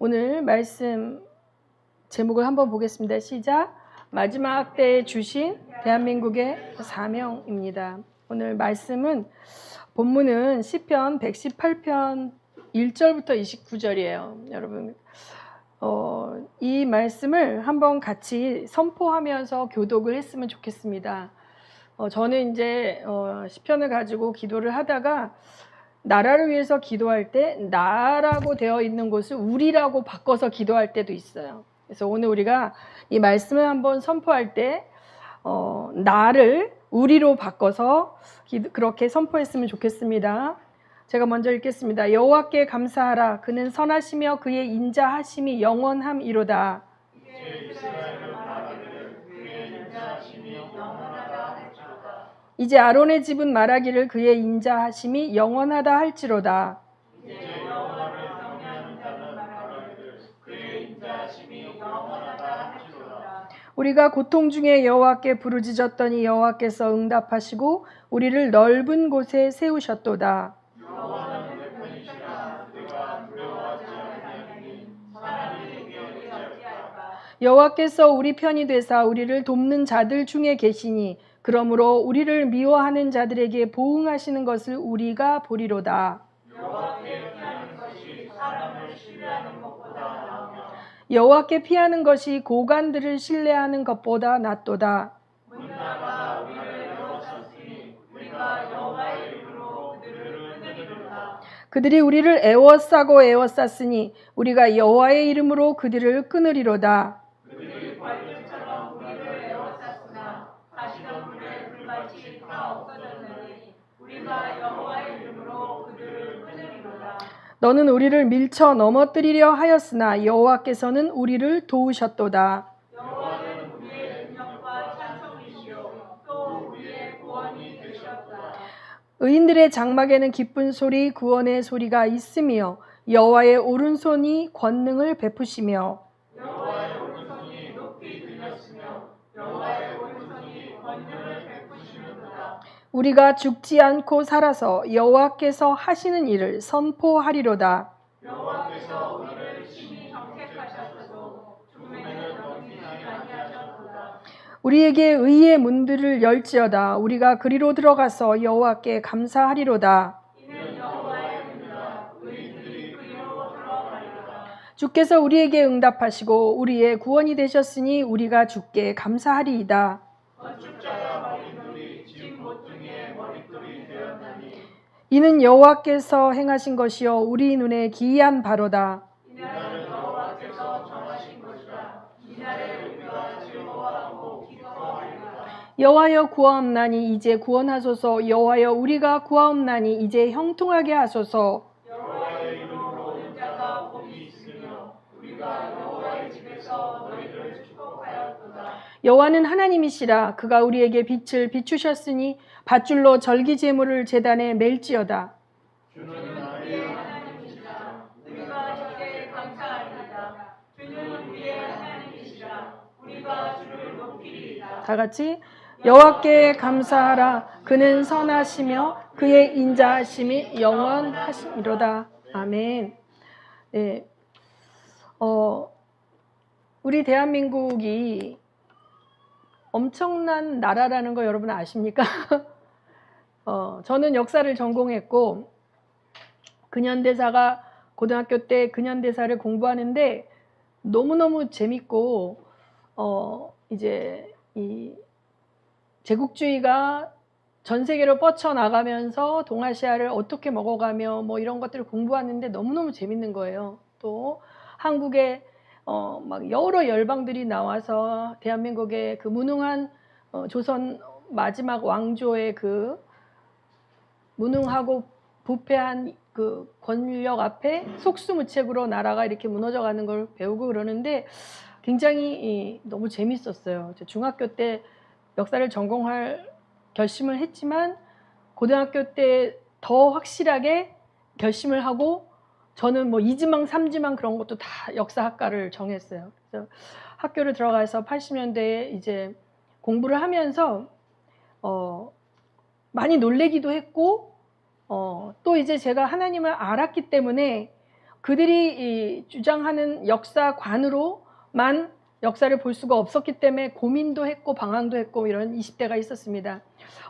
오늘 말씀 제목을 한번 보겠습니다. 시작. 마지막 때에 주신 대한민국의 사명입니다. 오늘 말씀은 본문은 시편 118편 1절부터 29절이에요. 여러분 이 말씀을 한번 같이 선포하면서 교독을 했으면 좋겠습니다. 저는 이제 시편을 가지고 기도를 하다가 나라를 위해서 기도할 때 나라고 되어 있는 곳을 우리라고 바꿔서 기도할 때도 있어요. 그래서 오늘 우리가 이 말씀을 한번 선포할 때 나를 우리로 바꿔서 그렇게 선포했으면 좋겠습니다. 제가 먼저 읽겠습니다. 여호와께 감사하라. 그는 선하시며 그의 인자하심이 영원함이로다. 이제 아론의 집은 말하기를 그의 인자하심이 영원하다 할지로다. 우리가 고통 중에 여호와께 부르짖었더니 여호와께서 응답하시고 우리를 넓은 곳에 세우셨도다. 여호와께서 우리 편이 되사 우리를 돕는 자들 중에 계시니 그러므로 우리를 미워하는 자들에게 보응하시는 것을 우리가 보리로다. 여호와께 피하는 것이 고관들을 신뢰하는 것보다 낫도다. 그들이 우리를 애워싸고 애워쌌으니 우리가 여호와의 이름으로 그들을 끊으리로다. 너는 우리를 밀쳐 넘어뜨리려 하였으나 여호와께서는 우리를 도우셨도다. 여호와는 우리의 능력과 찬송이시요 또 우리의 구원이 되셨다. 의인들의 장막에는 기쁜 소리 구원의 소리가 있으며 여호와의 오른손이 권능을 베푸시며 여호와의 오른손이 높이 들렸으며 여호와의 오른손이 권능을 베푸시는도다. 우리가 죽지 않고 살아서 여호와께서 하시는 일을 선포하리로다. 여호와께서 우리를 친히 정책하셨어도 죽음에는 넘기지 아니하셨도다. 우리에게 의의 문들을 열지어다. 우리가 그리로 들어가서 여호와께 감사하리로다. 이는 여호와의 문이라. 의인들이 그리로 들어가리로다. 주께서 우리에게 응답하시고 우리의 구원이 되셨으니 우리가 주께 감사하리이다. 이는 여호와께서 행하신 것이요 우리 눈에 기이한 바로다. 이날은 여호와께서 정하신 것이라. 이날에 우리가 즐거워하고 기뻐하리로다. 여호와여 구하옵나니 이제 구원하소서. 여호와여 우리가 구하옵나니 이제 형통하게 하소서. 여호와의 이름으로 오는 자가 복이 있으며 우리가 여호와의 집에서 너희를 축복하였도다. 여호와는 하나님이시라. 그가 우리에게 빛을 비추셨으니 밧줄로 절기 제물을 제단에 맬지어다. 주는 우리의 하나님이시라. 우리가 주께 감사하리이다. 주는 우리의 하나님이시라. 우리가 주를 높이리이다. 다 같이 여호와께 감사하라. 그는 선하시며 그의 인자하심이 영원하시리로다. 아멘. 네. 우리 대한민국이 엄청난 나라라는 거 여러분 아십니까? 저는 역사를 전공했고 근현대사가 고등학교 때 근현대사를 공부하는데 너무너무 재밌고 이제 이 제국주의가 전 세계로 뻗쳐나가면서 동아시아를 어떻게 먹어가며 뭐 이런 것들을 공부하는데 너무너무 재밌는 거예요. 또 한국의 막 여러 열방들이 나와서 대한민국의 그 무능한 조선 마지막 왕조의 그 무능하고 부패한 그 권력 앞에 속수무책으로 나라가 이렇게 무너져가는 걸 배우고 그러는데 굉장히 너무 재밌었어요. 중학교 때 역사를 전공할 결심을 했지만 고등학교 때 더 확실하게 결심을 하고 저는 뭐 2지망, 3지망 그런 것도 다 역사학과를 정했어요. 그래서 학교를 들어가서 80년대에 이제 공부를 하면서 많이 놀래기도 했고 또 이제 제가 하나님을 알았기 때문에 그들이 주장하는 역사관으로만 역사를 볼 수가 없었기 때문에 고민도 했고 방황도 했고 이런 20대가 있었습니다.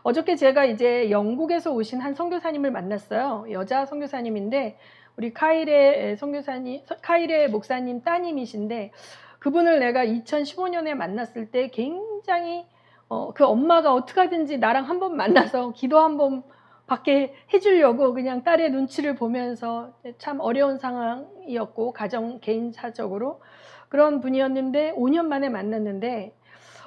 어저께 제가 이제 영국에서 오신 한 선교사님을 만났어요. 여자 선교사님인데 우리 카일의 선교사님, 카일의 목사님 따님이신데 그분을 내가 2015년에 만났을 때 굉장히 그 엄마가 어떻게 하든지 나랑 한번 만나서 기도 한번 받게 해주려고 그냥 딸의 눈치를 보면서 참 어려운 상황이었고 가정 개인사적으로 그런 분이었는데 5년 만에 만났는데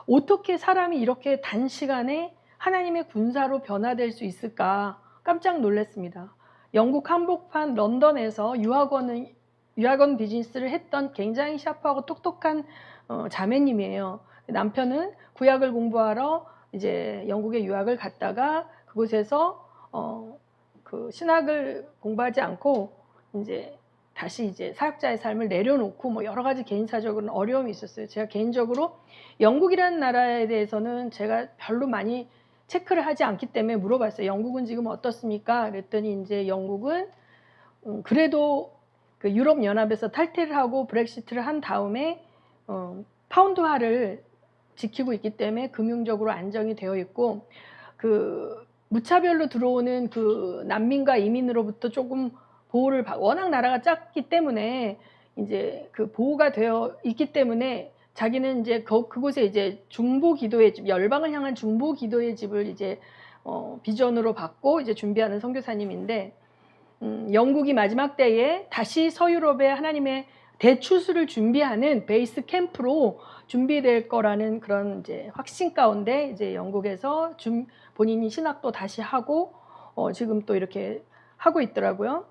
어떻게 사람이 이렇게 단시간에 하나님의 군사로 변화될 수 있을까 깜짝 놀랐습니다. 영국 한복판 런던에서 유학원 비즈니스를 했던 굉장히 샤프하고 똑똑한 자매님이에요. 남편은 구약을 공부하러 이제 영국에 유학을 갔다가 그곳에서 그 신학을 공부하지 않고 이제 다시 이제 사역자의 삶을 내려놓고 뭐 여러 가지 개인사적으로는 어려움이 있었어요. 제가 개인적으로 영국이라는 나라에 대해서는 제가 별로 많이 체크를 하지 않기 때문에 물어봤어요. 영국은 지금 어떻습니까? 그랬더니 이제 영국은 그래도 그 유럽 연합에서 탈퇴를 하고 브렉시트를 한 다음에 파운드화를 지키고 있기 때문에 금융적으로 안정이 되어 있고 그 무차별로 들어오는 그 난민과 이민으로부터 조금 보호를 워낙 나라가 작기 때문에 이제 그 보호가 되어 있기 때문에 자기는 이제 그곳에 이제 중보 기도의 집, 열방을 향한 중보 기도의 집을 이제 비전으로 받고 이제 준비하는 선교사님인데 영국이 마지막 때에 다시 서유럽의 하나님의 대추수를 준비하는 베이스 캠프로 준비될 거라는 그런 이제 확신 가운데 이제 영국에서 본인이 신학도 다시 하고 지금 또 이렇게 하고 있더라고요.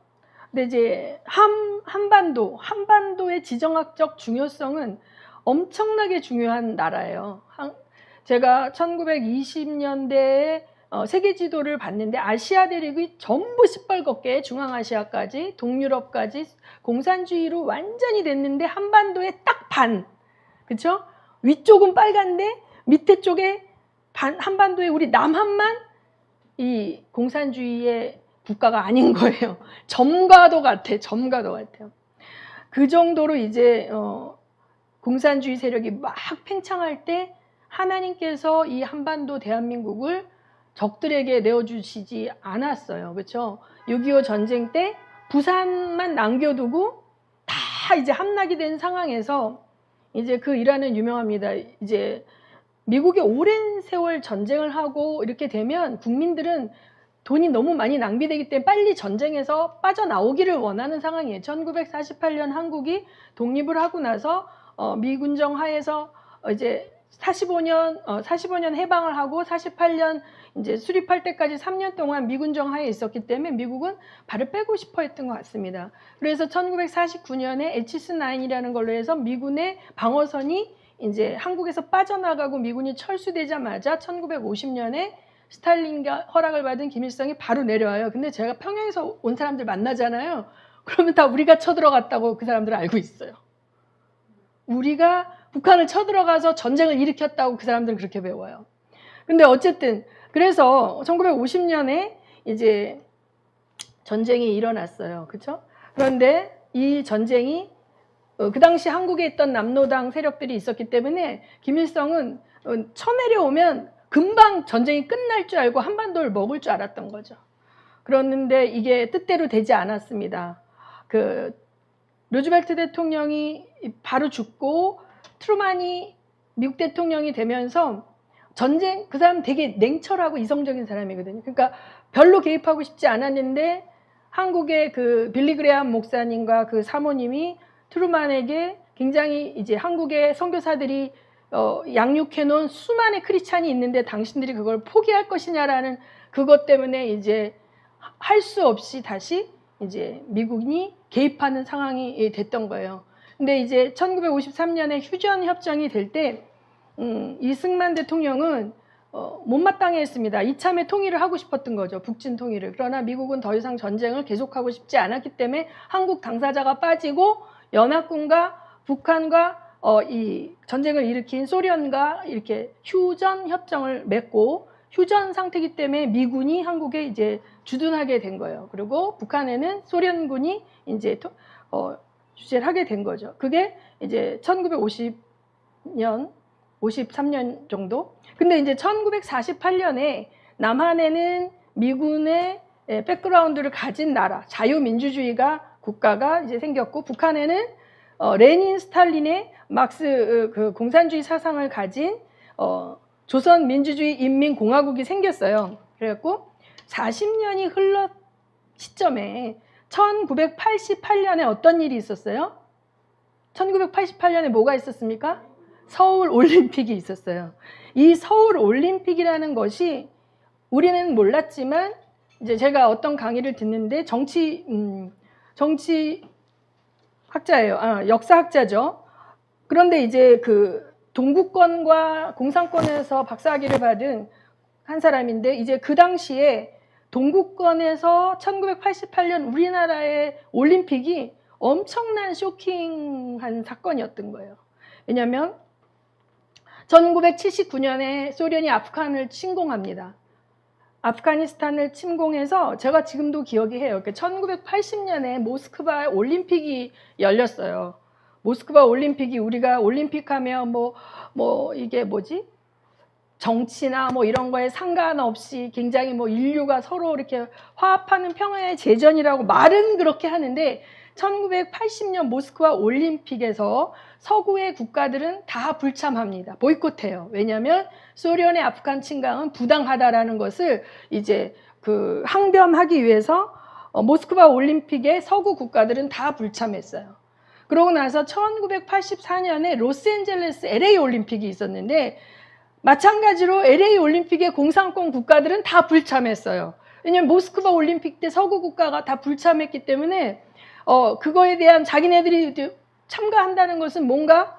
근데 이제 한반도의 지정학적 중요성은 엄청나게 중요한 나라예요. 제가 1920년대에 세계 지도를 봤는데 아시아 대륙이 전부 시뻘겋게 중앙아시아까지 동유럽까지 공산주의로 완전히 됐는데 한반도에 딱 반, 그렇죠? 위쪽은 빨간데 밑에 쪽에 한반도에 우리 남한만 이 공산주의의 국가가 아닌 거예요. 점과도 같아요. 그 정도로 이제 공산주의 세력이 막 팽창할 때 하나님께서 이 한반도 대한민국을 적들에게 내어주시지 않았어요. 그렇죠? 6.25 전쟁 때 부산만 남겨두고 다 이제 함락이 된 상황에서 이제 그 일화는 유명합니다. 이제 미국이 오랜 세월 전쟁을 하고 이렇게 되면 국민들은 돈이 너무 많이 낭비되기 때문에 빨리 전쟁에서 빠져나오기를 원하는 상황이에요. 1948년 한국이 독립을 하고 나서 미군정 하에서 이제 45년 해방을 하고 48년 이제 수립할 때까지 3년 동안 미군정 하에 있었기 때문에 미국은 발을 빼고 싶어 했던 것 같습니다. 그래서 1949년에 에치스9이라는 걸로 해서 미군의 방어선이 이제 한국에서 빠져나가고 미군이 철수되자마자 1950년에 스탈린과 허락을 받은 김일성이 바로 내려와요. 근데 제가 평양에서 온 사람들 만나잖아요. 그러면 다 우리가 쳐들어갔다고 그 사람들은 알고 있어요. 우리가 북한을 쳐들어가서 전쟁을 일으켰다고 그 사람들은 그렇게 배워요. 근데 어쨌든 그래서 1950년에 이제 전쟁이 일어났어요. 그렇죠? 그런데 이 전쟁이 그 당시 한국에 있던 남노당 세력들이 있었기 때문에 김일성은 쳐내려오면 금방 전쟁이 끝날 줄 알고 한반도를 먹을 줄 알았던 거죠. 그랬는데 이게 뜻대로 되지 않았습니다. 그 루즈벨트 대통령이 바로 죽고 트루만이 미국 대통령이 되면서 전쟁, 그 사람 되게 냉철하고 이성적인 사람이거든요. 그러니까 별로 개입하고 싶지 않았는데 한국의 그 빌리 그레함 목사님과 그 사모님이 트루만에게 굉장히 이제 한국의 선교사들이 양육해 놓은 수많은 크리스찬이 있는데 당신들이 그걸 포기할 것이냐라는 그것 때문에 이제 할 수 없이 다시 이제 미국이 개입하는 상황이 됐던 거예요. 근데 이제 1953년에 휴전 협정이 될 때 이승만 대통령은 못마땅해 했습니다. 이참에 통일을 하고 싶었던 거죠. 북진 통일을. 그러나 미국은 더 이상 전쟁을 계속하고 싶지 않았기 때문에 한국 당사자가 빠지고 연합군과 북한과 이 전쟁을 일으킨 소련과 이렇게 휴전 협정을 맺고 휴전 상태이기 때문에 미군이 한국에 이제 주둔하게 된 거예요. 그리고 북한에는 소련군이 이제 주재를 하게 된 거죠. 그게 이제 1950년, 53년 정도. 근데 이제 1948년에 남한에는 미군의 백그라운드를 가진 나라, 자유민주주의가 국가가 이제 생겼고, 북한에는 레닌, 스탈린의 막스 그 공산주의 사상을 가진 조선민주주의 인민공화국이 생겼어요. 그래갖고 40년이 흘러 시점에 1988년에 어떤 일이 있었어요? 1988년에 뭐가 있었습니까? 서울 올림픽이 있었어요. 이 서울 올림픽이라는 것이 우리는 몰랐지만 이제 제가 어떤 강의를 듣는데 정치 학자예요. 역사학자죠. 그런데 이제 그 동구권과 공산권에서 박사학위를 받은 한 사람인데, 이제 그 당시에 동구권에서 1988년 우리나라의 올림픽이 엄청난 쇼킹한 사건이었던 거예요. 왜냐하면 1979년에 소련이 아프간을 침공합니다. 아프가니스탄을 침공해서, 제가 지금도 기억이 해요. 1980년에 모스크바 올림픽이 열렸어요. 모스크바 올림픽이, 우리가 올림픽 하면 이게 뭐지? 정치나 뭐 이런 거에 상관없이 굉장히 뭐 인류가 서로 이렇게 화합하는 평화의 제전이라고 말은 그렇게 하는데, 1980년 모스크바 올림픽에서 서구의 국가들은 다 불참합니다. 보이콧해요. 왜냐하면 소련의 아프간 침공은 부당하다라는 것을 이제 그 항변하기 위해서 모스크바 올림픽에 서구 국가들은 다 불참했어요. 그러고 나서 1984년에 로스앤젤레스 LA 올림픽이 있었는데, 마찬가지로 LA 올림픽의 공산권 국가들은 다 불참했어요. 왜냐하면 모스크바 올림픽 때 서구 국가가 다 불참했기 때문에 그거에 대한 자기네들이 참가한다는 것은 뭔가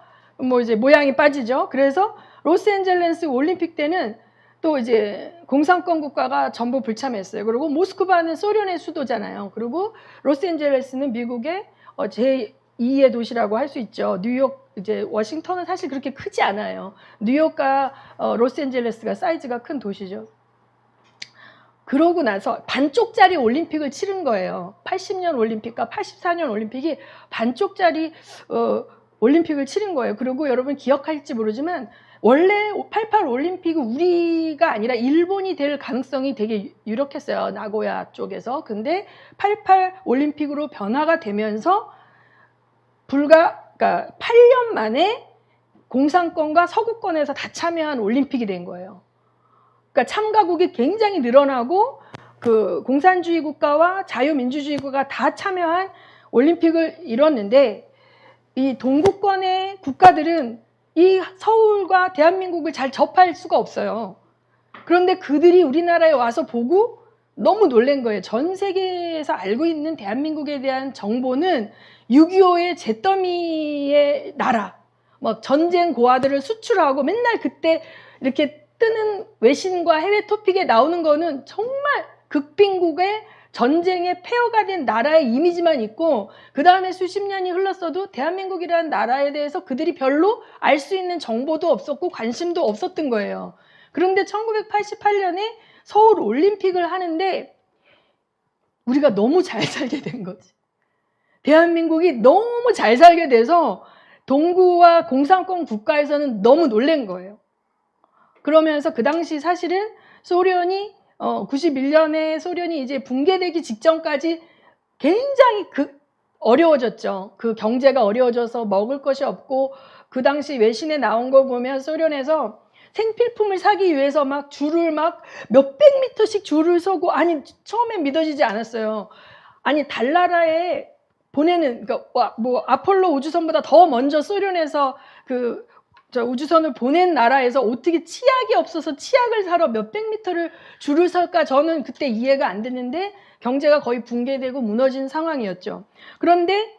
이제 모양이 빠지죠. 그래서 로스앤젤레스 올림픽 때는 또 이제 공산권 국가가 전부 불참했어요. 그리고 모스크바는 소련의 수도잖아요. 그리고 로스앤젤레스는 미국의 제2의 도시라고 할 수 있죠. 뉴욕, 이제 워싱턴은 사실 그렇게 크지 않아요. 뉴욕과 로스앤젤레스가 사이즈가 큰 도시죠. 그러고 나서 반쪽짜리 올림픽을 치른 거예요. 80년 올림픽과 84년 올림픽이 반쪽짜리 올림픽을 치른 거예요. 그리고 여러분 기억할지 모르지만 원래 88 올림픽은 우리가 아니라 일본이 될 가능성이 되게 유력했어요. 나고야 쪽에서. 근데 88 올림픽으로 변화가 되면서 그러니까 8년 만에 공산권과 서구권에서 다 참여한 올림픽이 된 거예요. 그러니까 참가국이 굉장히 늘어나고 그 공산주의 국가와 자유민주주의 국가가 다 참여한 올림픽을 이뤘는데, 이 동구권의 국가들은 이 서울과 대한민국을 잘 접할 수가 없어요. 그런데 그들이 우리나라에 와서 보고 너무 놀란 거예요. 전 세계에서 알고 있는 대한민국에 대한 정보는 6.25의 잿더미의 나라, 막 전쟁 고아들을 수출하고 맨날 그때 이렇게 뜨는 외신과 해외 토픽에 나오는 거는 정말 극빈국의 전쟁의 폐허가 된 나라의 이미지만 있고, 그 다음에 수십 년이 흘렀어도 대한민국이라는 나라에 대해서 그들이 별로 알 수 있는 정보도 없었고 관심도 없었던 거예요. 그런데 1988년에 서울 올림픽을 하는데 우리가 너무 잘 살게 된 거지. 대한민국이 너무 잘 살게 돼서 동구와 공산권 국가에서는 너무 놀란 거예요. 그러면서 그 당시 사실은 소련이 91년에 소련이 이제 붕괴되기 직전까지 굉장히 어려워졌죠. 그 경제가 어려워져서 먹을 것이 없고, 그 당시 외신에 나온 거 보면 소련에서 생필품을 사기 위해서 막 줄을 막 몇백 미터씩 줄을 서고, 아니 처음엔 믿어지지 않았어요. 아니 달나라에 보내는, 그러니까 뭐 아폴로 우주선보다 더 먼저 소련에서 우주선을 보낸 나라에서 어떻게 치약이 없어서 치약을 사러 몇백 미터를 줄을 설까? 저는 그때 이해가 안 됐는데 경제가 거의 붕괴되고 무너진 상황이었죠. 그런데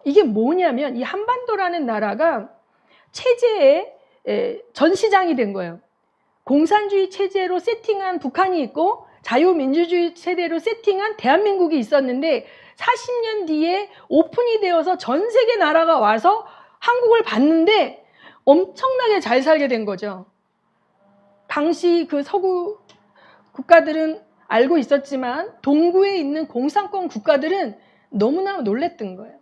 이게 뭐냐면 이 한반도라는 나라가 체제의 전시장이 된 거예요. 공산주의 체제로 세팅한 북한이 있고 자유민주주의 체제로 세팅한 대한민국이 있었는데, 40년 뒤에 오픈이 되어서 전 세계 나라가 와서 한국을 봤는데 엄청나게 잘 살게 된 거죠. 당시 그 서구 국가들은 알고 있었지만 동구에 있는 공산권 국가들은 너무나 놀랬던 거예요.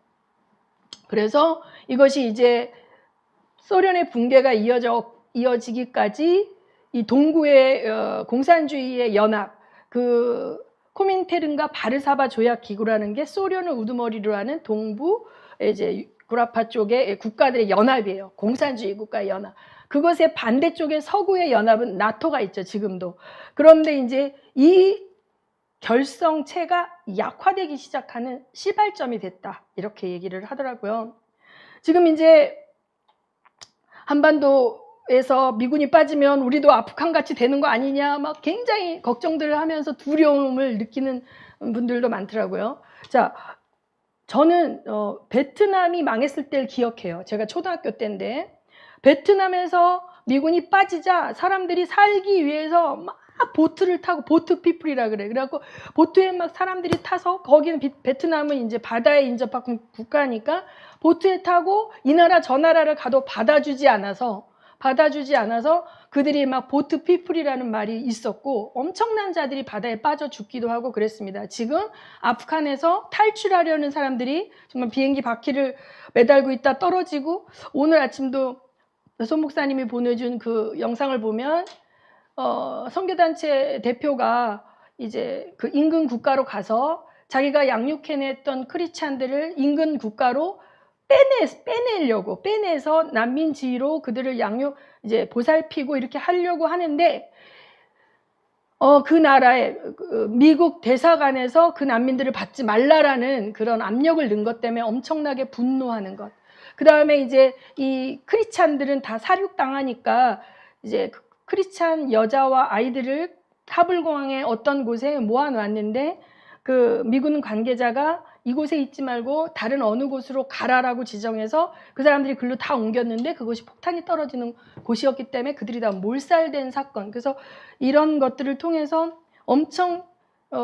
그래서 이것이 이제 소련의 붕괴가 이어지기까지 이 동구의 공산주의의 연합, 그 코민테른과 바르사바 조약 기구라는 게 소련을 우두머리로 하는 동부 이제 구라파 쪽의 국가들의 연합이에요. 공산주의 국가의 연합. 그것의 반대쪽에 서구의 연합은 나토가 있죠, 지금도. 그런데 이제 이 결성체가 약화되기 시작하는 시발점이 됐다. 이렇게 얘기를 하더라고요. 지금 이제 한반도에서 미군이 빠지면 우리도 아프간 같이 되는 거 아니냐 막 굉장히 걱정들을 하면서 두려움을 느끼는 분들도 많더라고요. 자, 저는 베트남이 망했을 때를 기억해요. 제가 초등학교 때인데 베트남에서 미군이 빠지자 사람들이 살기 위해서 막 보트를 타고 보트 피플이라 그래. 그래갖고 보트에 막 사람들이 타서 거기는 베트남은 이제 바다에 인접한 국가니까 보트에 타고 이 나라 저 나라를 가도 받아주지 않아서 그들이 막 보트 피플이라는 말이 있었고 엄청난 자들이 바다에 빠져 죽기도 하고 그랬습니다. 지금 아프간에서 탈출하려는 사람들이 정말 비행기 바퀴를 매달고 있다 떨어지고 오늘 아침도 손 목사님이 보내준 그 영상을 보면 선교단체 대표가 이제 그 인근 국가로 가서 자기가 양육해냈던 크리스찬들을 인근 국가로 빼내서 난민지로 그들을 이제 보살피고 이렇게 하려고 하는데 그 나라에 미국 대사관에서 그 난민들을 받지 말라라는 그런 압력을 넣은 것 때문에 엄청나게 분노하는 것. 그 다음에 이제 이 크리스찬들은 다 사륙당하니까 이제 크리스찬 여자와 아이들을 카불공항의 어떤 곳에 모아놨는데 그 미군 관계자가 이곳에 있지 말고 다른 어느 곳으로 가라라고 지정해서 그 사람들이 글로 다 옮겼는데 그것이 폭탄이 떨어지는 곳이었기 때문에 그들이 다 몰살된 사건. 그래서 이런 것들을 통해서 엄청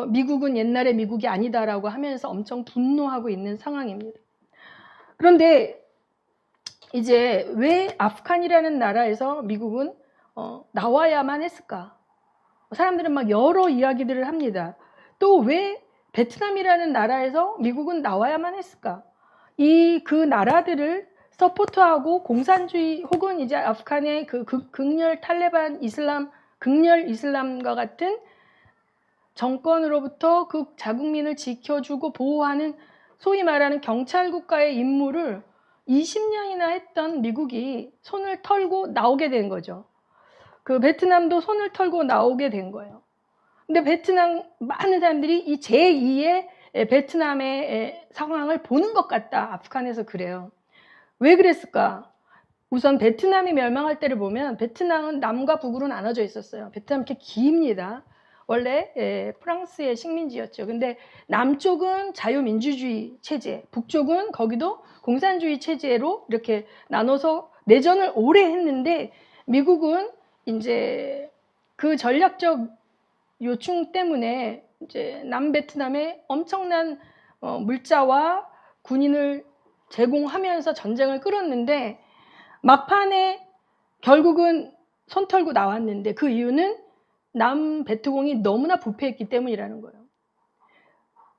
미국은 옛날의 미국이 아니다라고 하면서 엄청 분노하고 있는 상황입니다. 그런데 이제 왜 아프간이라는 나라에서 미국은 나와야만 했을까? 사람들은 막 여러 이야기들을 합니다. 또 왜 베트남이라는 나라에서 미국은 나와야만 했을까? 그 나라들을 서포트하고 공산주의 혹은 이제 아프간의 그 극렬 탈레반 극렬 이슬람과 같은 정권으로부터 그 자국민을 지켜주고 보호하는 소위 말하는 경찰 국가의 임무를 20년이나 했던 미국이 손을 털고 나오게 된 거죠. 그 베트남도 손을 털고 나오게 된 거예요. 근데 베트남 많은 사람들이 이 제2의 베트남의 상황을 보는 것 같다. 아프간에서 그래요. 왜 그랬을까? 우선 베트남이 멸망할 때를 보면 베트남은 남과 북으로 나눠져 있었어요. 베트남 이렇게 깁니다. 원래 프랑스의 식민지였죠. 근데 남쪽은 자유민주주의 체제, 북쪽은 거기도 공산주의 체제로 이렇게 나눠서 내전을 오래 했는데 미국은 이제 그 전략적 요충 때문에 이제 남베트남에 엄청난 물자와 군인을 제공하면서 전쟁을 끌었는데 막판에 결국은 손 털고 나왔는데 그 이유는 남베트공이 너무나 부패했기 때문이라는 거예요.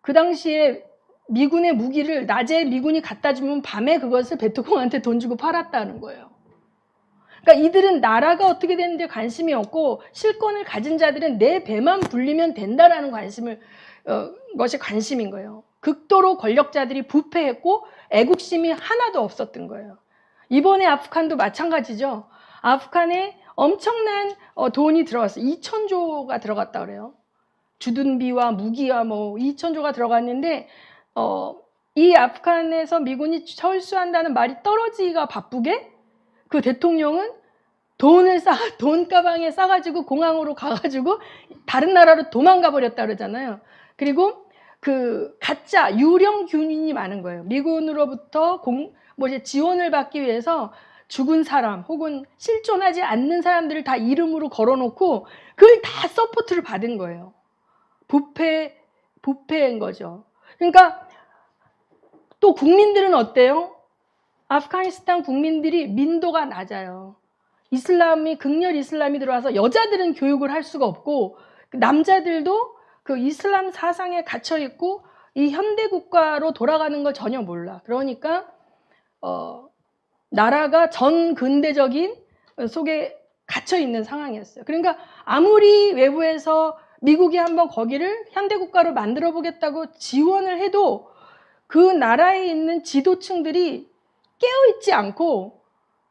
그 당시에 미군의 무기를 낮에 미군이 갖다 주면 밤에 그것을 베트공한테 돈 주고 팔았다는 거예요. 그러니까 이들은 나라가 어떻게 되는데 관심이 없고 실권을 가진 자들은 내 배만 불리면 된다라는 것이 관심인 거예요. 극도로 권력자들이 부패했고 애국심이 하나도 없었던 거예요. 이번에 아프간도 마찬가지죠. 아프간에 엄청난 돈이 들어갔어요. 2,000조가 들어갔다 그래요. 주둔비와 무기와 뭐 2,000조가 들어갔는데 이 아프간에서 미군이 철수한다는 말이 떨어지기가 바쁘게 그 대통령은 돈 가방에 싸가지고 공항으로 가가지고 다른 나라로 도망가 버렸다 그러잖아요. 그리고 그 가짜 유령 군인이 많은 거예요. 미군으로부터 지원을 받기 위해서 죽은 사람 혹은 실존하지 않는 사람들을 다 이름으로 걸어놓고 그걸 다 서포트를 받은 거예요. 부패인 거죠. 그러니까 또 국민들은 어때요? 아프가니스탄 국민들이 민도가 낮아요. 극렬 이슬람이 들어와서 여자들은 교육을 할 수가 없고 남자들도 그 이슬람 사상에 갇혀 있고 이 현대 국가로 돌아가는 걸 전혀 몰라. 그러니까 나라가 전근대적인 속에 갇혀 있는 상황이었어요. 그러니까 아무리 외부에서 미국이 한번 거기를 현대국가로 만들어 보겠다고 지원을 해도 그 나라에 있는 지도층들이 깨어있지 않고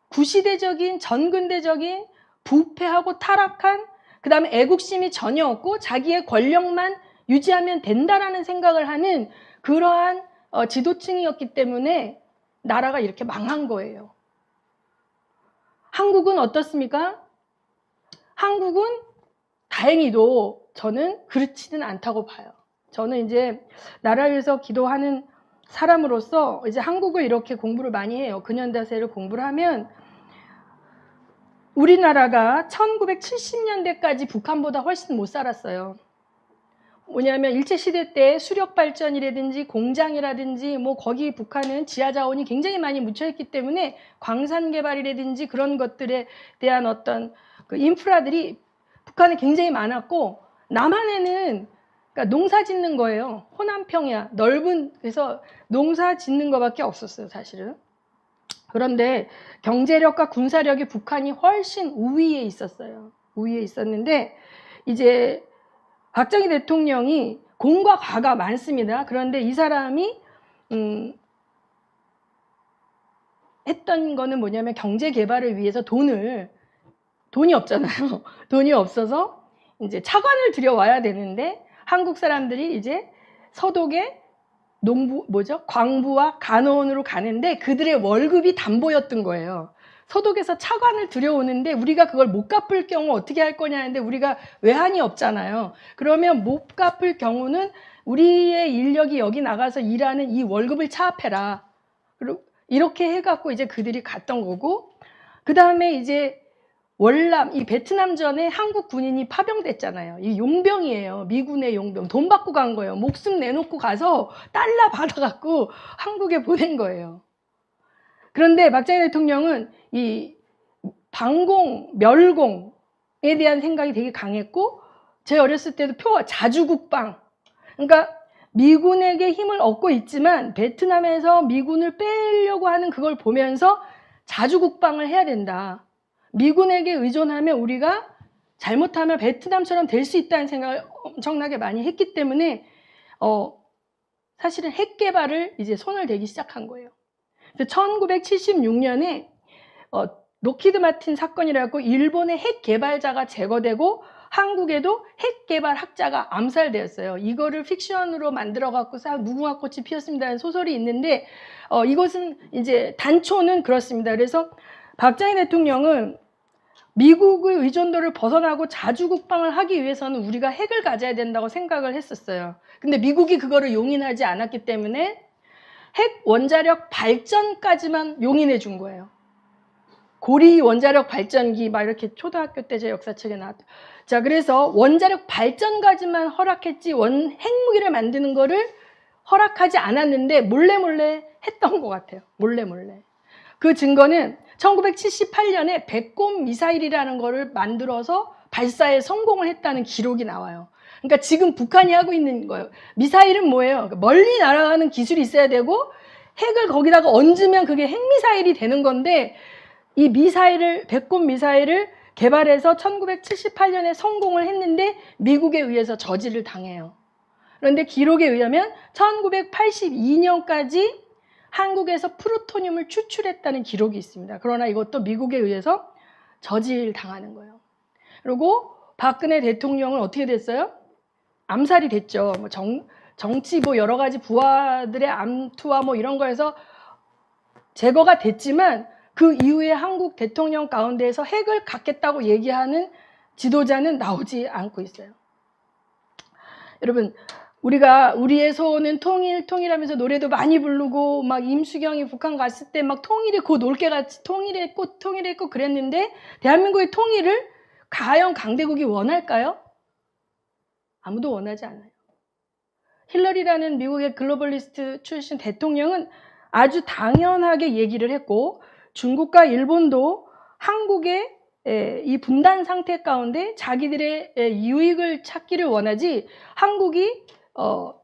구시대적인 전근대적인 부패하고 타락한, 그 다음에 애국심이 전혀 없고 자기의 권력만 유지하면 된다라는 생각을 하는 그러한 지도층이었기 때문에 나라가 이렇게 망한 거예요. 한국은 어떻습니까? 한국은 다행히도 저는 그렇지는 않다고 봐요. 저는 이제 나라를 위해서 기도하는 사람으로서 이제 한국을 이렇게 공부를 많이 해요. 근현대사를 공부를 하면 우리나라가 1970년대까지 북한보다 훨씬 못 살았어요. 뭐냐면 일제시대 때 수력발전이라든지 공장이라든지 뭐 거기 북한은 지하자원이 굉장히 많이 묻혀있기 때문에 광산개발이라든지 그런 것들에 대한 어떤 그 인프라들이 북한에 굉장히 많았고, 남한에는 그러니까 농사 짓는 거예요. 호남평야 넓은, 그래서 농사 짓는 거밖에 없었어요, 사실은. 그런데 경제력과 군사력이 북한이 훨씬 우위에 있었어요. 우위에 있었는데 이제 박정희 대통령이 공과 과가 많습니다. 그런데 이 사람이 했던 거는 뭐냐면 경제 개발을 위해서 돈이 없잖아요. 돈이 없어서 이제 차관을 들여와야 되는데 한국 사람들이 이제 서독에 광부와 간호원으로 가는데 그들의 월급이 담보였던 거예요. 서독에서 차관을 들여오는데 우리가 그걸 못 갚을 경우 어떻게 할 거냐 하는데 우리가 외환이 없잖아요. 그러면 못 갚을 경우는 우리의 인력이 여기 나가서 일하는 이 월급을 차압해라. 이렇게 해갖고 이제 그들이 갔던 거고, 그 다음에 이제 월남, 이 베트남전에 한국 군인이 파병됐잖아요. 이 용병이에요. 미군의 용병. 돈 받고 간 거예요. 목숨 내놓고 가서 달러 받아갖고 한국에 보낸 거예요. 그런데 박정희 대통령은 이 방공, 멸공에 대한 생각이 되게 강했고, 제 어렸을 때도 자주국방. 그러니까 미군에게 힘을 얻고 있지만 베트남에서 미군을 빼려고 하는 그걸 보면서 자주국방을 해야 된다. 미군에게 의존하면 우리가 잘못하면 베트남처럼 될 수 있다는 생각을 엄청나게 많이 했기 때문에 사실은 핵 개발을 이제 손을 대기 시작한 거예요. 1976년에 록히드 마틴 사건이라고 일본의 핵 개발자가 제거되고 한국에도 핵 개발 학자가 암살되었어요. 이거를 픽션으로 만들어 갖고 무궁화 꽃이 피었습니다라는 소설이 있는데 이것은 이제 단초는 그렇습니다. 그래서 박정희 대통령은 미국의 의존도를 벗어나고 자주국방을 하기 위해서는 우리가 핵을 가져야 된다고 생각을 했었어요. 근데 미국이 그거를 용인하지 않았기 때문에 핵 원자력 발전까지만 용인해 준 거예요. 고리 원자력 발전기 막 이렇게 초등학교 때 제 역사책에 나왔죠. 자, 그래서 원자력 발전까지만 허락했지 핵무기를 만드는 거를 허락하지 않았는데 몰래 했던 것 같아요. 몰래. 그 증거는 1978년에 배꼽 미사일이라는 거를 만들어서 발사에 성공을 했다는 기록이 나와요. 그러니까 지금 북한이 하고 있는 거예요. 미사일은 뭐예요? 멀리 날아가는 기술이 있어야 되고 핵을 거기다가 얹으면 그게 핵미사일이 되는 건데, 이 배꼽 미사일을 개발해서 1978년에 성공을 했는데 미국에 의해서 저지를 당해요. 그런데 기록에 의하면 1982년까지 한국에서 플루토늄을 추출했다는 기록이 있습니다. 그러나 이것도 미국에 의해서 저질 당하는 거예요. 그리고 박근혜 대통령은 어떻게 됐어요? 암살이 됐죠. 정치 여러 가지 부하들의 암투와 이런 거에서 제거가 됐지만 그 이후에 한국 대통령 가운데에서 핵을 갖겠다고 얘기하는 지도자는 나오지 않고 있어요. 여러분, 우리의 소원은 통일하면서 노래도 많이 부르고 임수경이 북한 갔을 때 통일의 곧 올개같이 통일의 꽃 그랬는데 대한민국의 통일을 과연 강대국이 원할까요? 아무도 원하지 않아요. 힐러리라는 미국의 글로벌리스트 출신 대통령은 아주 당연하게 얘기를 했고, 중국과 일본도 한국의 이 분단 상태 가운데 자기들의 유익을 찾기를 원하지 한국이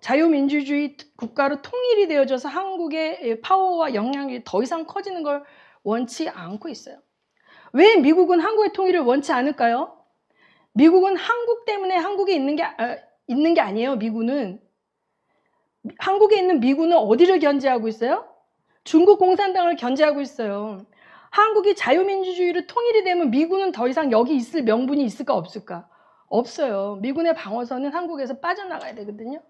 자유민주주의 국가로 통일이 되어져서 한국의 파워와 영향력이 더 이상 커지는 걸 원치 않고 있어요. 왜 미국은 한국의 통일을 원치 않을까요? 미국은 한국 때문에 한국에 있는 게 아니에요. 미군은 한국에 있는 미군은 어디를 견제하고 있어요? 중국 공산당을 견제하고 있어요. 한국이 자유민주주의로 통일이 되면 미군은 더 이상 여기 있을 명분이 있을까 없을까? 없어요. 미군의 방어선은 한국에서 빠져나가야 되거든요.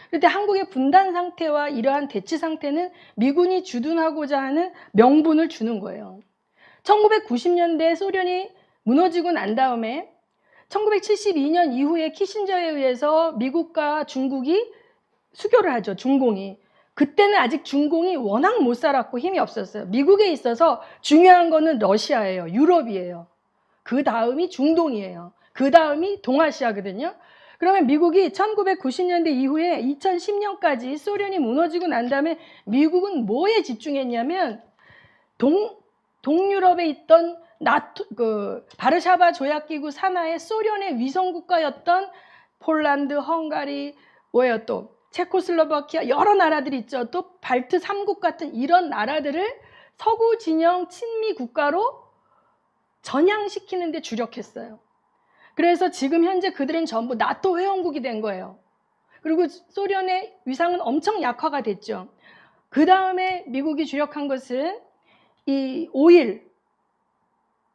그런데 한국의 분단 상태와 이러한 대치 상태는 미군이 주둔하고자 하는 명분을 주는 거예요. 1990년대 소련이 무너지고 난 다음에 1972년 이후에 키신저에 의해서 미국과 중국이 수교를 하죠. 중공이. 그때는 아직 중공이 워낙 못 살았고 힘이 없었어요. 미국에 있어서 중요한 거는 러시아예요. 유럽이에요. 그 다음이 중동이에요. 그 다음이 동아시아거든요. 그러면 미국이 1990년대 이후에 2010년까지 소련이 무너지고 난 다음에 미국은 뭐에 집중했냐면 동유럽에 있던 바르샤바 조약기구 산하의 소련의 위성국가였던 폴란드, 헝가리, 뭐예요 또 체코슬로바키아 여러 나라들이 있죠. 또 발트 3국 같은 이런 나라들을 서구 진영 친미 국가로 전향시키는 데 주력했어요. 그래서 지금 현재 그들은 전부 나토 회원국이 된 거예요. 그리고 소련의 위상은 엄청 약화가 됐죠. 그 다음에 미국이 주력한 것은 이 오일,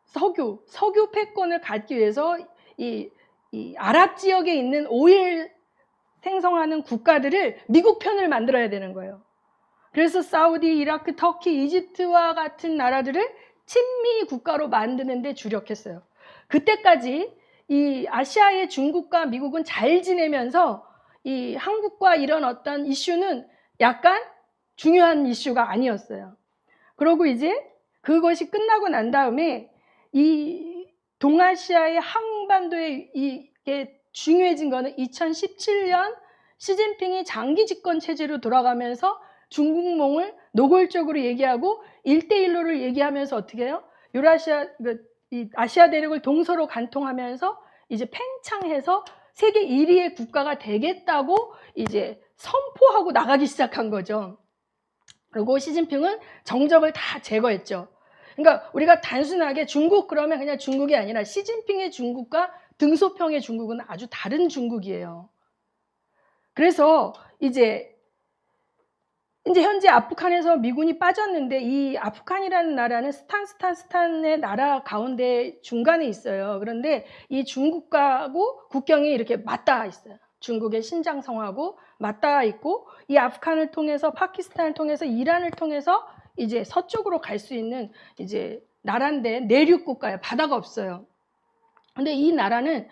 석유 패권을 갖기 위해서 이 아랍 지역에 있는 오일 생성하는 국가들을 미국 편을 만들어야 되는 거예요. 그래서 사우디, 이라크, 터키, 이집트와 같은 나라들을 친미 국가로 만드는 데 주력했어요. 그때까지 이 아시아의 중국과 미국은 잘 지내면서 이 한국과 이런 어떤 이슈는 약간 중요한 이슈가 아니었어요. 그러고 이제 그것이 끝나고 난 다음에 이 동아시아의 한반도에 이게 중요해진 거는 2017년 시진핑이 장기 집권 체제로 돌아가면서 중국몽을 노골적으로 얘기하고 1대1로를 얘기하면서 어떻게 해요? 아시아 대륙을 동서로 관통하면서 이제 팽창해서 세계 1위의 국가가 되겠다고 이제 선포하고 나가기 시작한 거죠. 그리고 시진핑은 정적을 다 제거했죠. 그러니까 우리가 단순하게 중국 그러면 그냥 중국이 아니라 시진핑의 중국과 등소평의 중국은 아주 다른 중국이에요. 그래서 이제 현재 아프간에서 미군이 빠졌는데 이 아프간이라는 나라는 스탄의 나라 가운데 중간에 있어요. 그런데 이 중국하고 국경이 이렇게 맞닿아 있어요. 중국의 신장성하고 맞닿아 있고 이 아프간을 통해서 파키스탄을 통해서 이란을 통해서 이제 서쪽으로 갈 수 있는 이제 나라인데 내륙 국가예요. 바다가 없어요. 근데 이 나라는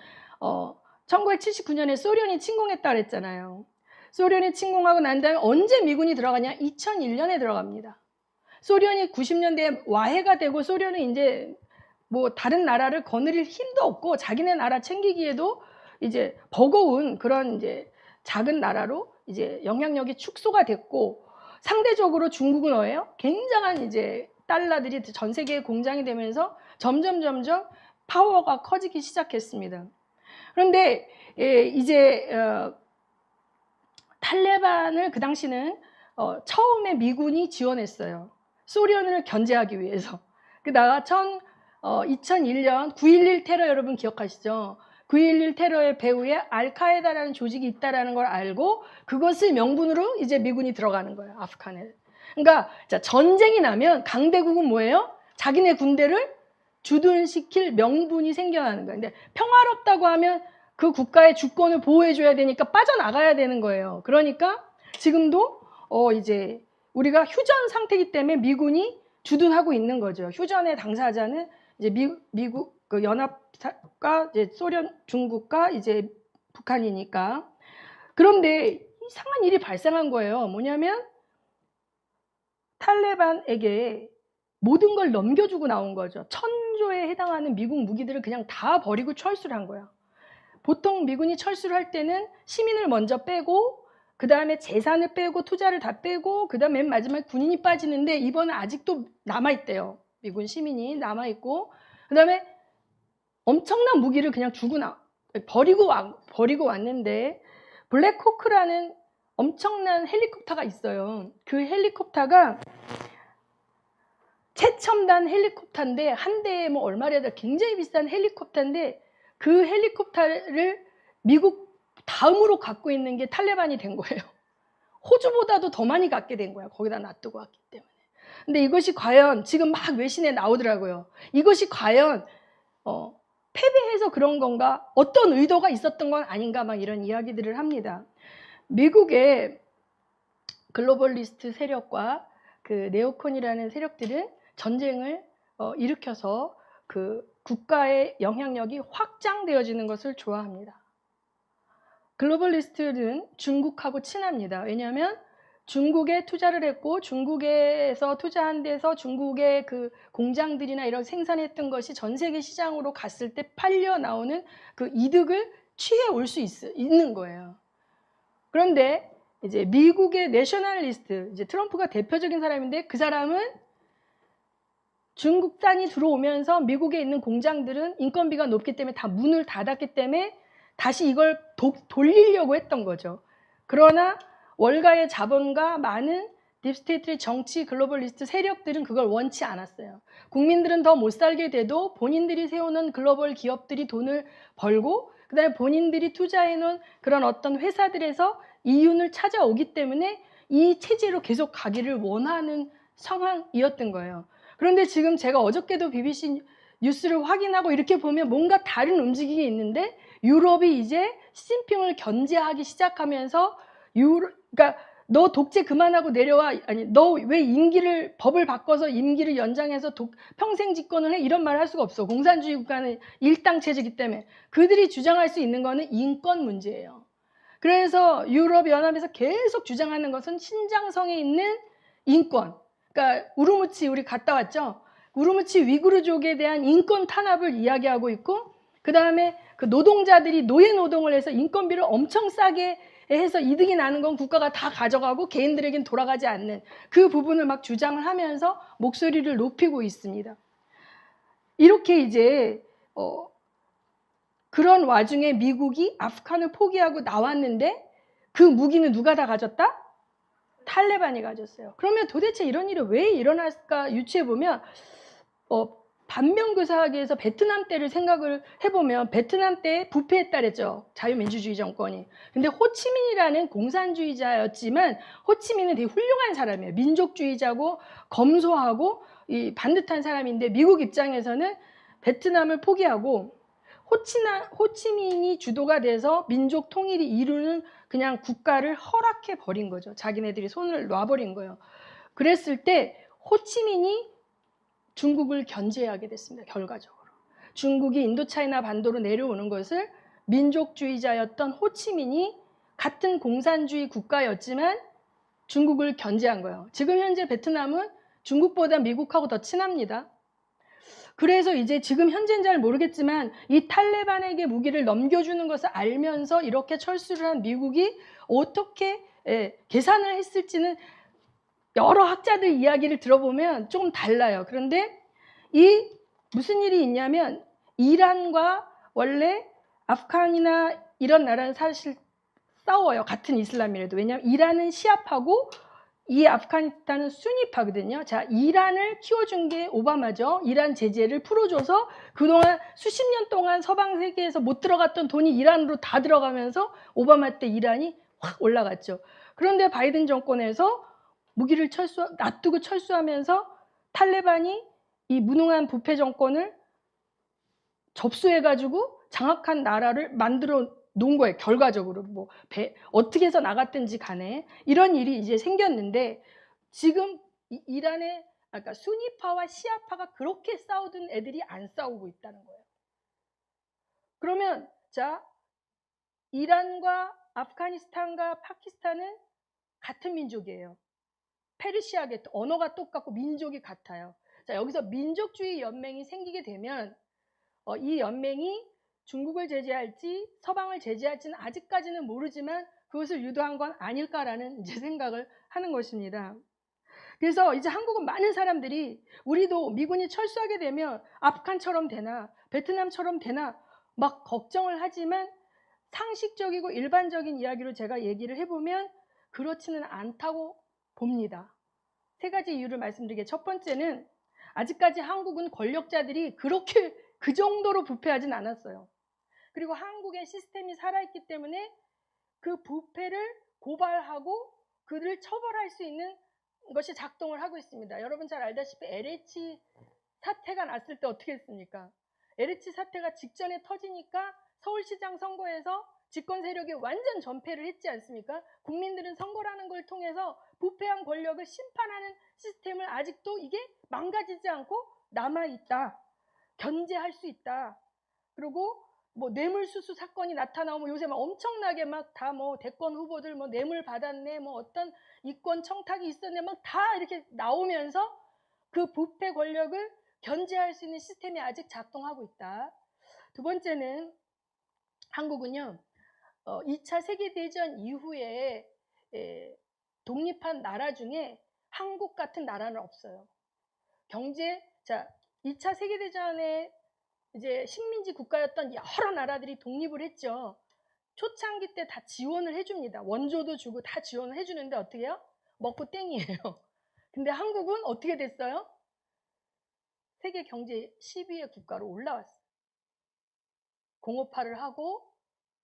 1979년에 소련이 침공했다 그랬잖아요. 소련이 침공하고 난 다음에 언제 미군이 들어가냐? 2001년에 들어갑니다. 소련이 90년대에 와해가 되고 소련은 이제 뭐 다른 나라를 거느릴 힘도 없고 자기네 나라 챙기기에도 이제 버거운 그런 이제 작은 나라로 이제 영향력이 축소가 됐고 상대적으로 중국은 뭐예요? 굉장한 이제 달러들이 전 세계에 공장이 되면서 점점 파워가 커지기 시작했습니다. 그런데 이제 탈레반을 그 당시는 처음에 미군이 지원했어요. 소련을 견제하기 위해서. 그다가 2001년 9.11 테러 여러분 기억하시죠? 9.11 테러의 배후에 알카에다라는 조직이 있다는 걸 알고 그것을 명분으로 이제 미군이 들어가는 거예요. 아프간에. 그러니까 전쟁이 나면 강대국은 뭐예요? 자기네 군대를 주둔시킬 명분이 생겨나는 거예요. 근데 평화롭다고 하면 그 국가의 주권을 보호해줘야 되니까 빠져나가야 되는 거예요. 그러니까 지금도 이제 우리가 휴전 상태이기 때문에 미군이 주둔하고 있는 거죠. 휴전의 당사자는 이제 미국 그 연합과 이제 소련, 중국과 이제 북한이니까. 그런데 이상한 일이 발생한 거예요. 뭐냐면 탈레반에게 모든 걸 넘겨주고 나온 거죠. 1000조에 해당하는 미국 무기들을 그냥 다 버리고 철수를 한 거야. 보통 미군이 철수를 할 때는 시민을 먼저 빼고 그 다음에 재산을 빼고 투자를 다 빼고 그 다음에 맨 마지막에 군인이 빠지는데 이번은 아직도 남아있대요. 미군 시민이 남아있고 그 다음에 엄청난 무기를 그냥 버리고 왔는데 블랙호크라는 엄청난 헬리콥터가 있어요. 그 헬리콥터가 최첨단 헬리콥터인데 한 대에 뭐 얼마래다 굉장히 비싼 헬리콥터인데 그 헬리콥터를 미국 다음으로 갖고 있는 게 탈레반이 된 거예요. 호주보다도 더 많이 갖게 된 거야. 거기다 놔두고 왔기 때문에. 근데 이것이 과연 지금 막 외신에 나오더라고요. 이것이 과연 패배해서 그런 건가? 어떤 의도가 있었던 건 아닌가? 막 이런 이야기들을 합니다. 미국의 글로벌리스트 세력과 그 네오콘이라는 세력들은 전쟁을 일으켜서 그 국가의 영향력이 확장되어지는 것을 좋아합니다. 글로벌리스트는 중국하고 친합니다. 왜냐하면 중국에 투자를 했고 중국에서 투자한 데서 중국의 그 공장들이나 이런 생산했던 것이 전 세계 시장으로 갔을 때 팔려 나오는 그 이득을 취해 올 수 있는 거예요. 그런데 이제 미국의 내셔널리스트, 이제 트럼프가 대표적인 사람인데 그 사람은 중국산이 들어오면서 미국에 있는 공장들은 인건비가 높기 때문에 다 문을 닫았기 때문에 다시 이걸 돌리려고 했던 거죠. 그러나 월가의 자본과 많은 딥스테이트의 정치 글로벌리스트 세력들은 그걸 원치 않았어요. 국민들은 더 못 살게 돼도 본인들이 세우는 글로벌 기업들이 돈을 벌고 그다음에 본인들이 투자해놓은 그런 어떤 회사들에서 이윤을 찾아오기 때문에 이 체제로 계속 가기를 원하는 상황이었던 거예요. 그런데 지금 제가 어저께도 BBC 뉴스를 확인하고 이렇게 보면 뭔가 다른 움직임이 있는데 유럽이 이제 시진핑을 견제하기 시작하면서 그러니까 너 독재 그만하고 내려와, 아니 너 왜 법을 바꿔서 임기를 연장해서 평생 집권을 해, 이런 말을 할 수가 없어. 공산주의 국가는 일당 체제이기 때문에. 그들이 주장할 수 있는 거는 인권 문제예요. 그래서 유럽연합에서 계속 주장하는 것은 신장성에 있는 인권. 그러니까 우르무치 우리 갔다 왔죠. 우르무치 위구르족에 대한 인권 탄압을 이야기하고 있고, 그 다음에 그 노동자들이 노예 노동을 해서 인건비를 엄청 싸게 해서 이득이 나는 건 국가가 다 가져가고 개인들에겐 돌아가지 않는 그 부분을 막 주장을 하면서 목소리를 높이고 있습니다. 이렇게 이제 그런 와중에 미국이 아프간을 포기하고 나왔는데 그 무기는 누가 다 가졌다? 탈레반이 가졌어요. 그러면 도대체 이런 일이 왜 일어났을까 유추해보면 반면교사하기에서 베트남 때를 생각을 해보면 베트남 때 부패했다 그랬죠. 자유민주주의 정권이. 근데 호치민이라는 공산주의자였지만 호치민은 되게 훌륭한 사람이에요. 민족주의자고 검소하고 반듯한 사람인데 미국 입장에서는 베트남을 포기하고 호치민이 주도가 돼서 민족 통일이 이루는 그냥 국가를 허락해 버린 거죠. 자기네들이 손을 놔버린 거예요. 그랬을 때 호치민이 중국을 견제하게 됐습니다. 결과적으로. 중국이 인도차이나 반도로 내려오는 것을 민족주의자였던 호치민이 같은 공산주의 국가였지만 중국을 견제한 거예요. 지금 현재 베트남은 중국보다 미국하고 더 친합니다. 그래서 이제 지금 현재는 잘 모르겠지만 이 탈레반에게 무기를 넘겨주는 것을 알면서 이렇게 철수를 한 미국이 어떻게 계산을 했을지는 여러 학자들 이야기를 들어보면 조금 달라요. 그런데 무슨 일이 있냐면 이란과 원래 아프간이나 이런 나라는 사실 싸워요. 같은 이슬람이라도. 왜냐하면 이란은 시아파고 이 아프가니스탄은 수니파거든요. 자, 이란을 키워준 게 오바마죠. 이란 제재를 풀어줘서 그동안 수십 년 동안 서방 세계에서 못 들어갔던 돈이 이란으로 다 들어가면서 오바마 때 이란이 확 올라갔죠. 그런데 바이든 정권에서 무기를 놔두고 철수하면서 탈레반이 이 무능한 부패 정권을 접수해가지고 장악한 나라를 만들어 놓은 거예요. 결과적으로 어떻게 해서 나갔든지 간에 이런 일이 이제 생겼는데 지금 이란의 그러니까 수니파와 시아파가 그렇게 싸우던 애들이 안 싸우고 있다는 거예요. 그러면 자, 이란과 아프가니스탄과 파키스탄은 같은 민족이에요. 페르시아계 언어가 똑같고 민족이 같아요. 자, 여기서 민족주의 연맹이 생기게 되면 이 연맹이 중국을 제재할지 서방을 제재할지는 아직까지는 모르지만 그것을 유도한 건 아닐까라는 이제 생각을 하는 것입니다. 그래서 이제 한국은 많은 사람들이 우리도 미군이 철수하게 되면 아프간처럼 되나 베트남처럼 되나 막 걱정을 하지만 상식적이고 일반적인 이야기로 제가 얘기를 해보면 그렇지는 않다고 봅니다. 세 가지 이유를 말씀드리게, 첫 번째는 아직까지 한국은 권력자들이 그렇게 그 정도로 부패하진 않았어요. 그리고 한국의 시스템이 살아있기 때문에 그 부패를 고발하고 그를 처벌할 수 있는 것이 작동을 하고 있습니다. 여러분 잘 알다시피 LH 사태가 났을 때 어떻게 했습니까? LH 사태가 직전에 터지니까 서울시장 선거에서 집권 세력이 완전 전패를 했지 않습니까? 국민들은 선거라는 걸 통해서 부패한 권력을 심판하는 시스템을 아직도 이게 망가지지 않고 남아있다. 견제할 수 있다. 그리고 뭐 뇌물수수 사건이 나타나고 요새 막 엄청나게 막 다 뭐 대권 후보들 뭐 뇌물 받았네, 뭐 어떤 이권 청탁이 있었네, 막 다 이렇게 나오면서 그 부패 권력을 견제할 수 있는 시스템이 아직 작동하고 있다. 두 번째는 한국은요, 2차 세계대전 이후에 독립한 나라 중에 한국 같은 나라는 없어요. 자, 2차 세계대전에 이제 식민지 국가였던 여러 나라들이 독립을 했죠. 초창기 때 다 지원을 해줍니다. 원조도 주고 다 지원을 해주는데 어떻게 해요? 먹고 땡이에요. 근데 한국은 어떻게 됐어요? 세계 경제 10위의 국가로 올라왔어요. 공업화를 하고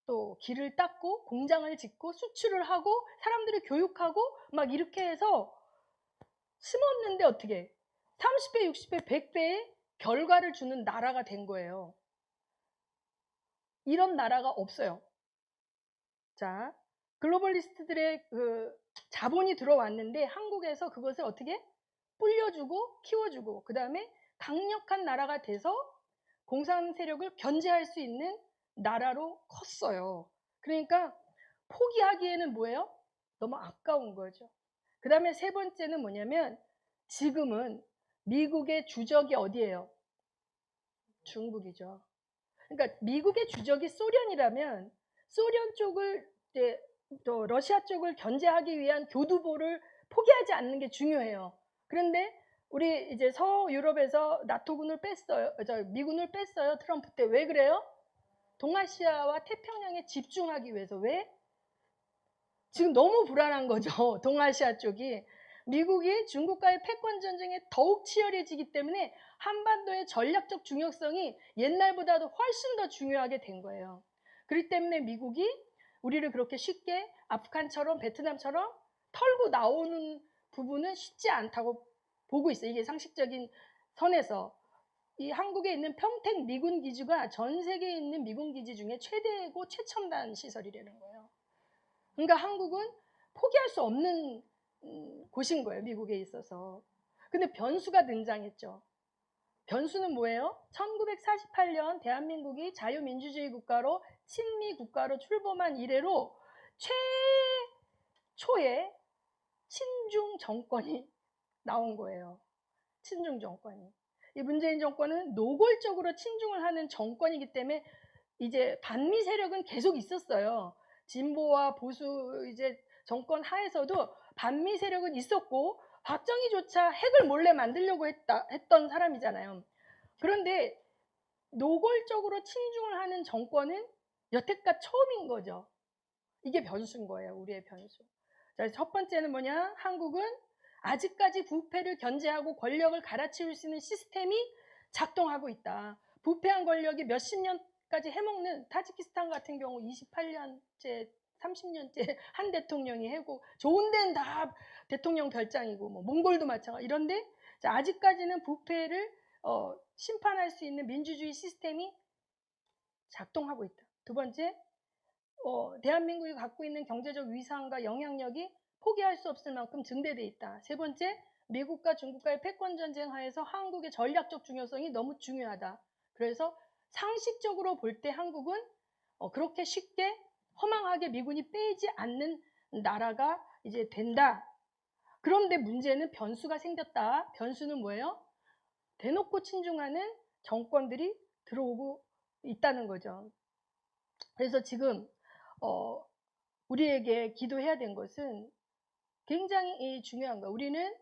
또 길을 닦고 공장을 짓고 수출을 하고 사람들을 교육하고 막 이렇게 해서 심었는데 어떻게 30배, 60배, 100배의 결과를 주는 나라가 된 거예요. 이런 나라가 없어요. 자, 글로벌리스트들의 그 자본이 들어왔는데 한국에서 그것을 어떻게 불려주고 키워주고 그 다음에 강력한 나라가 돼서 공산 세력을 견제할 수 있는 나라로 컸어요. 그러니까 포기하기에는 뭐예요? 너무 아까운 거죠. 그 다음에 세 번째는 뭐냐면 지금은 미국의 주적이 어디예요? 중국이죠. 그러니까 미국의 주적이 소련이라면 소련 쪽을 또 러시아 쪽을 견제하기 위한 교두보를 포기하지 않는 게 중요해요. 그런데 우리 이제 서유럽에서 나토군을 뺐어요. 미군을 뺐어요. 트럼프 때. 왜 그래요? 동아시아와 태평양에 집중하기 위해서. 왜? 지금 너무 불안한 거죠. 동아시아 쪽이. 미국이 중국과의 패권 전쟁에 더욱 치열해지기 때문에 한반도의 전략적 중요성이 옛날보다도 훨씬 더 중요하게 된 거예요. 그렇기 때문에 미국이 우리를 그렇게 쉽게 아프간처럼 베트남처럼 털고 나오는 부분은 쉽지 않다고 보고 있어요. 이게 상식적인 선에서. 이 한국에 있는 평택 미군 기지가 전 세계에 있는 미군 기지 중에 최대고 최첨단 시설이라는 거예요. 그러니까 한국은 포기할 수 없는 곳인 거예요. 미국에 있어서. 근데 변수가 등장했죠. 변수는 뭐예요? 1948년 대한민국이 자유민주주의 국가로 친미 국가로 출범한 이래로 최초의 친중 정권이 나온 거예요. 친중 정권이. 이 문재인 정권은 노골적으로 친중을 하는 정권이기 때문에 이제 반미 세력은 계속 있었어요. 진보와 보수 이제 정권 하에서도 반미 세력은 있었고 박정희조차 핵을 몰래 만들려고 했던 사람이잖아요. 그런데 노골적으로 친중을 하는 정권은 여태껏 처음인 거죠. 이게 변수인 거예요. 우리의 변수. 자, 첫 번째는 뭐냐? 한국은 아직까지 부패를 견제하고 권력을 갈아치울 수 있는 시스템이 작동하고 있다. 부패한 권력이 몇십 년까지 해먹는 타지키스탄 같은 경우 28년째 30년째 한 대통령이 해고 좋은 데는 다 대통령 별장이고 뭐 몽골도 마찬가지. 이런데 아직까지는 부패를 심판할 수 있는 민주주의 시스템이 작동하고 있다. 두 번째, 대한민국이 갖고 있는 경제적 위상과 영향력이 포기할 수 없을 만큼 증대돼 있다. 세 번째, 미국과 중국과의 패권 전쟁 하에서 한국의 전략적 중요성이 너무 중요하다. 그래서 상식적으로 볼 때 한국은 그렇게 쉽게 허망하게 미군이 빼지 않는 나라가 이제 된다. 그런데 문제는 변수가 생겼다. 변수는 뭐예요? 대놓고 친중하는 정권들이 들어오고 있다는 거죠. 그래서 지금 우리에게 기도해야 된 것은 굉장히 중요한 거예요. 우리는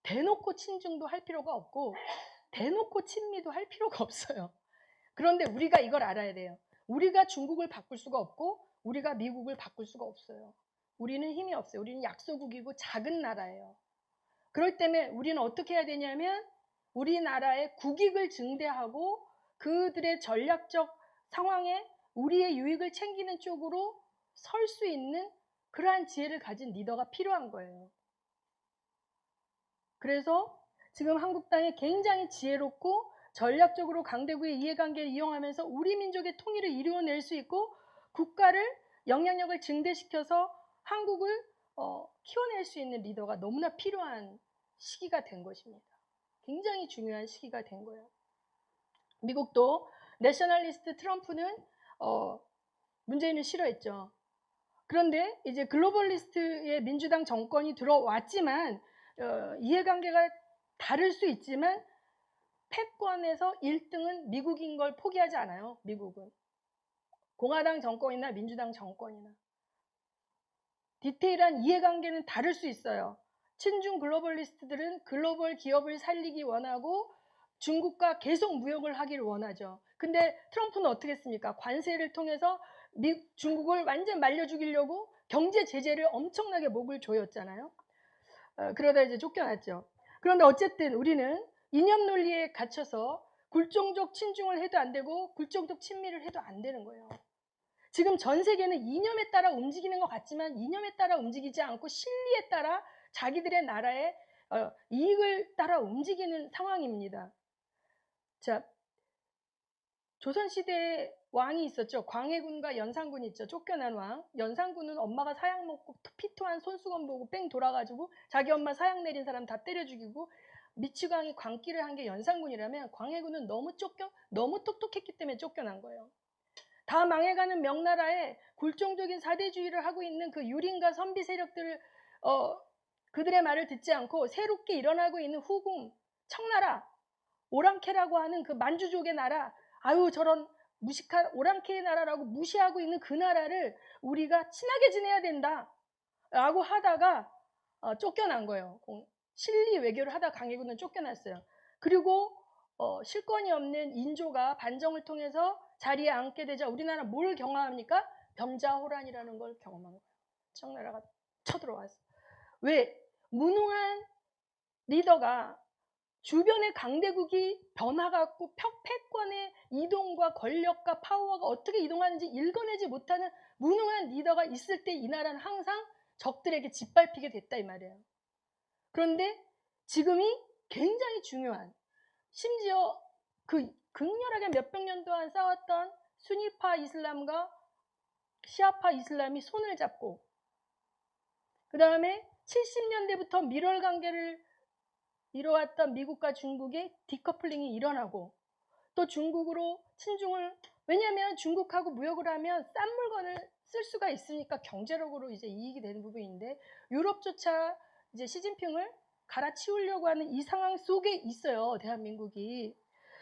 대놓고 친중도 할 필요가 없고 대놓고 친미도 할 필요가 없어요. 그런데 우리가 이걸 알아야 돼요. 우리가 중국을 바꿀 수가 없고 우리가 미국을 바꿀 수가 없어요. 우리는 힘이 없어요. 우리는 약소국이고 작은 나라예요. 그럴 때문에 우리는 어떻게 해야 되냐면 우리나라의 국익을 증대하고 그들의 전략적 상황에 우리의 유익을 챙기는 쪽으로 설 수 있는 그러한 지혜를 가진 리더가 필요한 거예요. 그래서 지금 한국당이 굉장히 지혜롭고 전략적으로 강대국의 이해관계를 이용하면서 우리 민족의 통일을 이루어낼 수 있고 국가를 영향력을 증대시켜서 한국을 키워낼 수 있는 리더가 너무나 필요한 시기가 된 것입니다. 굉장히 중요한 시기가 된 거예요. 미국도 내셔널리스트 트럼프는 문재인을 싫어했죠. 그런데 이제 글로벌리스트의 민주당 정권이 들어왔지만 이해관계가 다를 수 있지만 패권에서 1등은 미국인 걸 포기하지 않아요. 미국은. 공화당 정권이나 민주당 정권이나. 디테일한 이해관계는 다를 수 있어요. 친중 글로벌리스트들은 글로벌 기업을 살리기 원하고 중국과 계속 무역을 하기를 원하죠. 근데 트럼프는 어떻게 했습니까? 관세를 통해서 중국을 완전 말려 죽이려고 경제 제재를 엄청나게 목을 조였잖아요. 그러다 이제 쫓겨났죠. 그런데 어쨌든 우리는 이념 논리에 갇혀서 굴종적 친중을 해도 안 되고 굴종적 친미를 해도 안 되는 거예요. 지금 전 세계는 이념에 따라 움직이는 것 같지만 이념에 따라 움직이지 않고 실리에 따라 자기들의 나라의 이익을 따라 움직이는 상황입니다. 자, 조선시대에 왕이 있었죠. 광해군과 연산군이 있죠. 쫓겨난 왕. 연산군은 엄마가 사약 먹고 피토한 손수건 보고 뺑 돌아가지고 자기 엄마 사약 내린 사람 다 때려 죽이고 미치광이 광기를 한 게 연산군이라면 광해군은 너무 똑똑했기 때문에 쫓겨난 거예요. 다 망해가는 명나라에 굴종적인 사대주의를 하고 있는 그 유린과 선비 세력들을 그들의 말을 듣지 않고 새롭게 일어나고 있는 후궁, 청나라, 오랑캐라고 하는 그 만주족의 나라, 아유 저런 무식한 오랑캐의 나라라고 무시하고 있는 그 나라를 우리가 친하게 지내야 된다 라고 하다가 쫓겨난 거예요. 실리 외교를 하다 강해군은 쫓겨났어요. 그리고 실권이 없는 인조가 반정을 통해서 자리에 앉게 되자 우리나라 뭘 경험합니까? 병자호란이라는 걸 경험한 거예요. 청나라가 쳐들어왔어. 왜? 무능한 리더가 주변의 강대국이 변화갖고 패권의 이동과 권력과 파워가 어떻게 이동하는지 읽어내지 못하는 무능한 리더가 있을 때 이 나라는 항상 적들에게 짓밟히게 됐다 이 말이에요. 그런데 지금이 굉장히 중요한, 심지어 그 극렬하게 몇백 년 동안 싸웠던 수니파 이슬람과 시아파 이슬람이 손을 잡고 그 다음에 70년대부터 밀월 관계를 이뤄왔던 미국과 중국의 디커플링이 일어나고 또 중국으로 친중을, 왜냐하면 중국하고 무역을 하면 싼 물건을 쓸 수가 있으니까 경제력으로 이제 이익이 되는 부분인데 유럽조차 이제 시진핑을 갈아치우려고 하는 이 상황 속에 있어요, 대한민국이.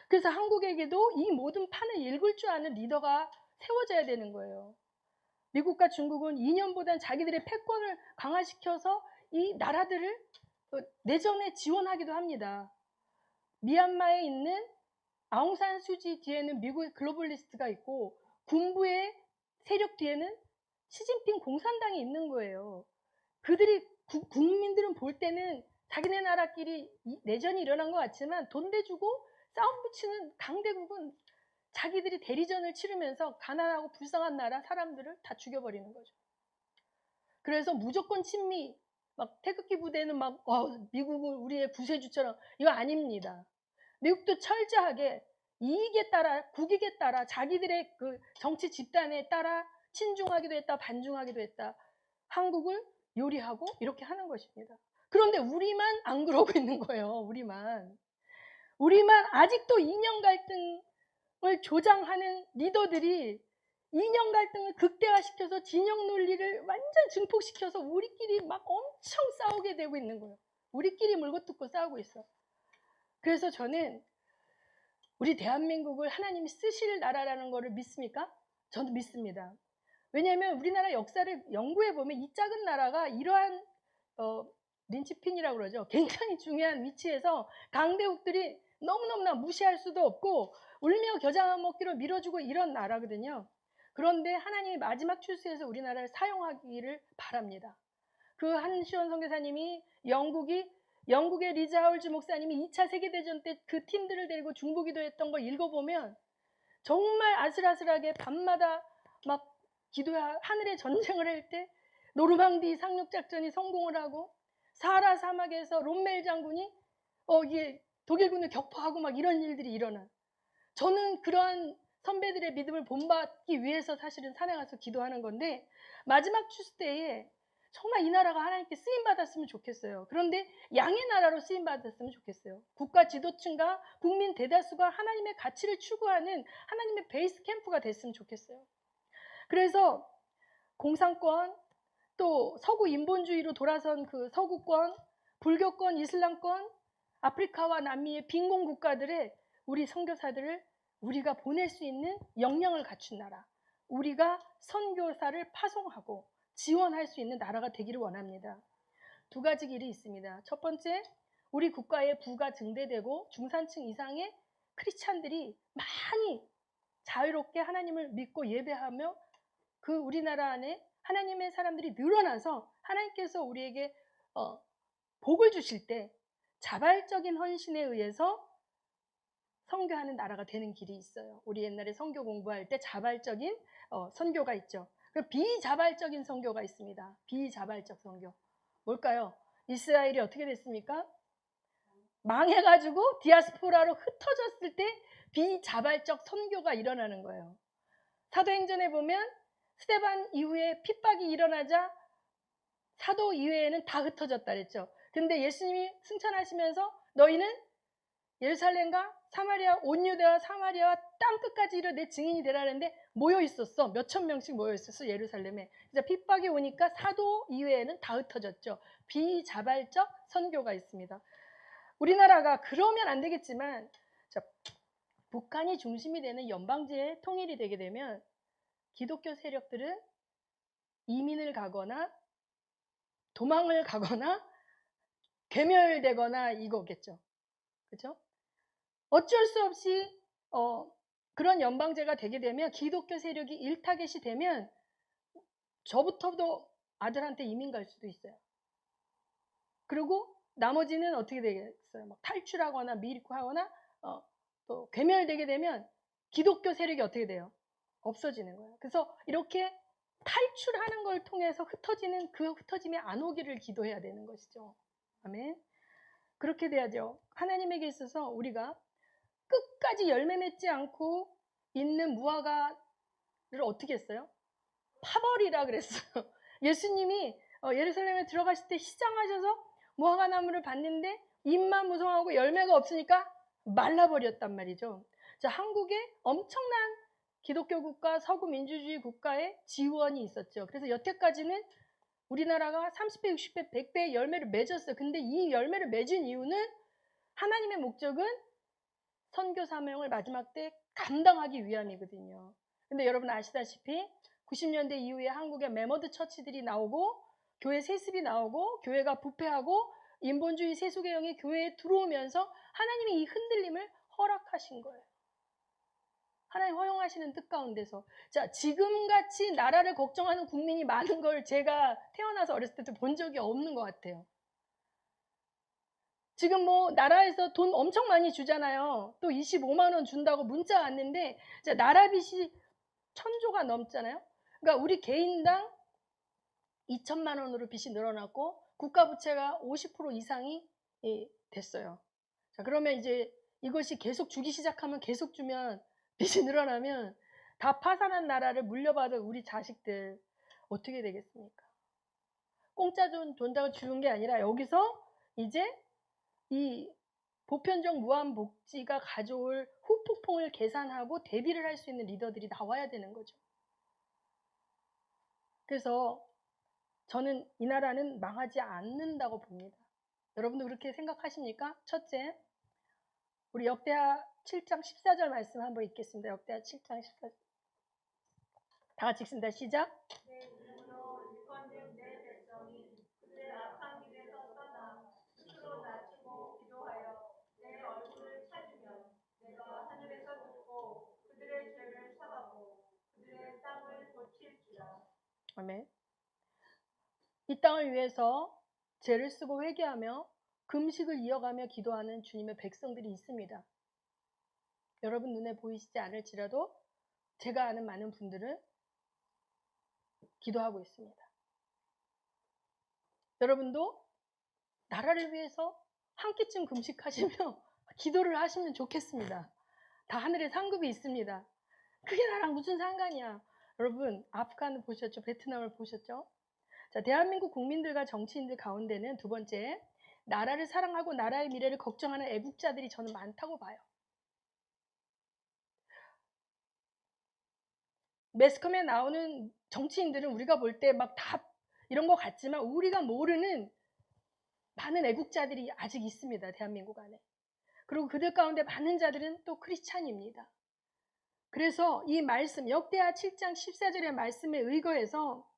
그래서 한국에게도 이 모든 판을 읽을 줄 아는 리더가 세워져야 되는 거예요. 미국과 중국은 이념보단 자기들의 패권을 강화시켜서 이 나라들을 내전에 지원하기도 합니다. 미얀마에 있는 아웅산 수지 뒤에는 미국의 글로벌리스트가 있고 군부의 세력 뒤에는 시진핑 공산당이 있는 거예요. 그들이 국민들은 볼 때는 자기네 나라끼리 내전이 일어난 것 같지만 돈 대주고 싸움 붙이는 강대국은 자기들이 대리전을 치르면서 가난하고 불쌍한 나라 사람들을 다 죽여버리는 거죠. 그래서 무조건 친미, 막 태극기 부대는 막 미국은 우리의 구세주처럼, 이거 아닙니다. 미국도 철저하게 이익에 따라, 국익에 따라, 자기들의 그 정치 집단에 따라 친중하기도 했다, 반중하기도 했다. 한국을 요리하고 이렇게 하는 것입니다. 그런데 우리만 안 그러고 있는 거예요. 우리만 아직도 이념 갈등을 조장하는 리더들이 이념 갈등을 극대화시켜서 진영 논리를 완전 증폭시켜서 우리끼리 막 엄청 싸우게 되고 있는 거예요. 우리끼리 물고 뜯고 싸우고 있어. 그래서 저는 우리 대한민국을 하나님이 쓰실 나라라는 것을 믿습니까? 저는 믿습니다. 왜냐하면 우리나라 역사를 연구해보면 이 작은 나라가 이러한 린치핀이라고 그러죠. 굉장히 중요한 위치에서 강대국들이 너무너무나 무시할 수도 없고 울며 겨자 먹기로 밀어주고 이런 나라거든요. 그런데 하나님이 마지막 추수에서 우리나라를 사용하기를 바랍니다. 그 한시원 선교사님이 영국의 리즈 하울즈 목사님이 2차 세계대전 때 그 팀들을 데리고 중보기도했던 걸 읽어보면 정말 아슬아슬하게 밤마다 막 하늘의 전쟁을 할 때 노르망디 상륙작전이 성공을 하고 사하라 사막에서 롬멜 장군이 이게 독일군을 격파하고 막 이런 일들이 일어나. 저는 그러한 선배들의 믿음을 본받기 위해서 사실은 산에 가서 기도하는 건데 마지막 추수 때에 정말 이 나라가 하나님께 쓰임받았으면 좋겠어요. 그런데 양의 나라로 쓰임받았으면 좋겠어요. 국가 지도층과 국민 대다수가 하나님의 가치를 추구하는 하나님의 베이스 캠프가 됐으면 좋겠어요. 그래서 공산권, 또 서구 인본주의로 돌아선 그 서구권, 불교권, 이슬람권, 아프리카와 남미의 빈곤 국가들의 우리 선교사들을 우리가 보낼 수 있는 역량을 갖춘 나라, 우리가 선교사를 파송하고 지원할 수 있는 나라가 되기를 원합니다. 두 가지 길이 있습니다. 첫 번째, 우리 국가의 부가 증대되고 중산층 이상의 크리스찬들이 많이 자유롭게 하나님을 믿고 예배하며 그 우리나라 안에 하나님의 사람들이 늘어나서 하나님께서 우리에게 복을 주실 때 자발적인 헌신에 의해서 선교하는 나라가 되는 길이 있어요. 우리 옛날에 선교 공부할 때 자발적인 선교가 있죠. 그리고 비자발적인 선교가 있습니다. 비자발적 선교. 뭘까요? 이스라엘이 어떻게 됐습니까? 망해가지고 디아스포라로 흩어졌을 때 비자발적 선교가 일어나는 거예요. 사도행전에 보면 스데반 이후에 핍박이 일어나자 사도 이외에는 다 흩어졌다 그랬죠. 근데 예수님이 승천하시면서 너희는 예루살렘과 사마리아, 온 유대와 사마리아와 땅끝까지 이르러 내 증인이 되라는데 모여 있었어. 몇천 명씩 모여 있었어, 예루살렘에. 이제 핍박이 오니까 사도 이외에는 다 흩어졌죠. 비자발적 선교가 있습니다. 우리나라가 그러면 안 되겠지만 북한이 중심이 되는 연방제의 통일이 되게 되면 기독교 세력들은 이민을 가거나 도망을 가거나 괴멸되거나 이거겠죠. 그렇죠? 어쩔 수 없이 그런 연방제가 되게 되면 기독교 세력이 일타겟이 되면 저부터도 아들한테 이민 갈 수도 있어요. 그리고 나머지는 어떻게 되겠어요? 막 탈출하거나 밀고하거나 또 괴멸되게 되면 기독교 세력이 어떻게 돼요? 없어지는 거예요. 그래서 이렇게 탈출하는 걸 통해서 흩어지는 그 흩어짐이 안 오기를 기도해야 되는 것이죠. 아멘. 그렇게 돼야죠. 하나님에게 있어서 우리가 끝까지 열매 맺지 않고 있는 무화과를 어떻게 했어요? 파버리라 그랬어요. 예수님이 예루살렘에 들어가실 때 시장하셔서 무화과 나무를 봤는데 잎만 무성하고 열매가 없으니까 말라버렸단 말이죠. 자, 한국에 엄청난 기독교 국가, 서구 민주주의 국가의 지원이 있었죠. 그래서 여태까지는 우리나라가 30배, 60배, 100배의 열매를 맺었어요. 근데 이 열매를 맺은 이유는 하나님의 목적은 선교 사명을 마지막 때 감당하기 위함이거든요. 근데 여러분 아시다시피 90년대 이후에 한국에 메머드 처치들이 나오고 교회 세습이 나오고 교회가 부패하고 인본주의 세속의영이 교회에 들어오면서 하나님이 이 흔들림을 허락하신 거예요. 하나님 허용하시는 뜻 가운데서. 자, 지금같이 나라를 걱정하는 국민이 많은 걸 제가 태어나서 어렸을 때도 본 적이 없는 것 같아요. 지금 뭐 나라에서 돈 엄청 많이 주잖아요. 또 25만 원 준다고 문자 왔는데 자, 나라 빚이 1,000조가 넘잖아요. 그러니까 우리 개인당 2천만 원으로 빚이 늘어났고 국가 부채가 50% 이상이 됐어요. 자, 그러면 이제 이것이 계속 주기 시작하면 계속 주면 빚이 늘어나면 다 파산한 나라를 물려받은 우리 자식들 어떻게 되겠습니까? 공짜 돈다고 주는 게 아니라 여기서 이제 이 보편적 무한복지가 가져올 후폭풍을 계산하고 대비를 할 수 있는 리더들이 나와야 되는 거죠. 그래서 저는 이 나라는 망하지 않는다고 봅니다. 여러분도 그렇게 생각하십니까? 첫째, 우리 역대하 7장 14절 말씀 한번 읽겠습니다. 역대하 7장 14절. 다 같이 읽습니다. 시작. 내 이름으로 일컫는 내 백성이 그들의 악한 길에서 떠나 스스로 낮추고 기도하여 내 얼굴을 찾으면 내가 하늘에서 듣고 그들의 죄를 사하고 그들의 땅을 아멘. 이 땅을 위해서 죄를 쓰고 회개하며 금식을 이어가며 기도하는 주님의 백성들이 있습니다. 여러분 눈에 보이시지 않을지라도 제가 아는 많은 분들은 기도하고 있습니다. 여러분도 나라를 위해서 한 끼쯤 금식하시며 기도를 하시면 좋겠습니다. 다 하늘에 상급이 있습니다. 그게 나랑 무슨 상관이야. 여러분 아프간을 보셨죠? 베트남을 보셨죠? 자, 대한민국 국민들과 정치인들 가운데는 두 번째, 나라를 사랑하고 나라의 미래를 걱정하는 애국자들이 저는 많다고 봐요. 매스컴에 나오는 정치인들은 우리가 볼 때 막 다 이런 것 같지만 우리가 모르는 많은 애국자들이 아직 있습니다. 대한민국 안에. 그리고 그들 가운데 많은 자들은 또 크리스찬입니다. 그래서 이 말씀 역대하 7장 14절의 말씀에 의거해서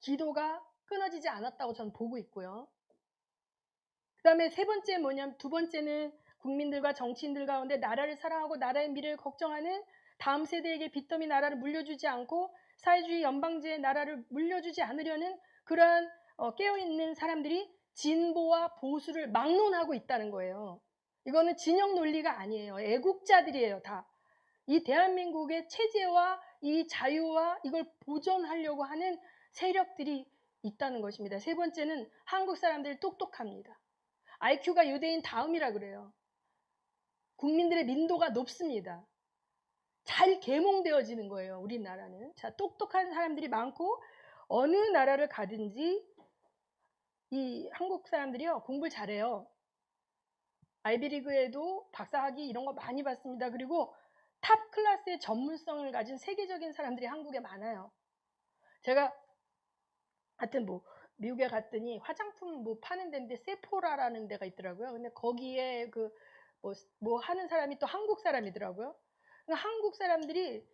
기도가 끊어지지 않았다고 저는 보고 있고요. 그 다음에 세 번째 뭐냐면, 두 번째는 국민들과 정치인들 가운데 나라를 사랑하고 나라의 미래를 걱정하는 다음 세대에게 빚더미 나라를 물려주지 않고 사회주의 연방제의 나라를 물려주지 않으려는 그러한 깨어있는 사람들이 진보와 보수를 막론하고 있다는 거예요. 이거는 진영 논리가 아니에요. 애국자들이에요, 다. 이 대한민국의 체제와 이 자유와 이걸 보존하려고 하는 세력들이 있다는 것입니다. 세 번째는 한국 사람들이 똑똑합니다. IQ가 유대인 다음이라 그래요. 국민들의 민도가 높습니다. 잘 계몽되어지는 거예요, 우리나라는. 자, 똑똑한 사람들이 많고 어느 나라를 가든지 이 한국 사람들이요, 공부를 잘해요. 아이비리그에도 박사학위 이런 거 많이 받습니다. 그리고 탑 클래스의 전문성을 가진 세계적인 사람들이 한국에 많아요. 제가 하여튼 미국에 갔더니 화장품 파는 데인데 세포라라는 데가 있더라고요. 근데 거기에 하는 사람이 또 한국 사람이더라고요. 그러니까 한국 사람들이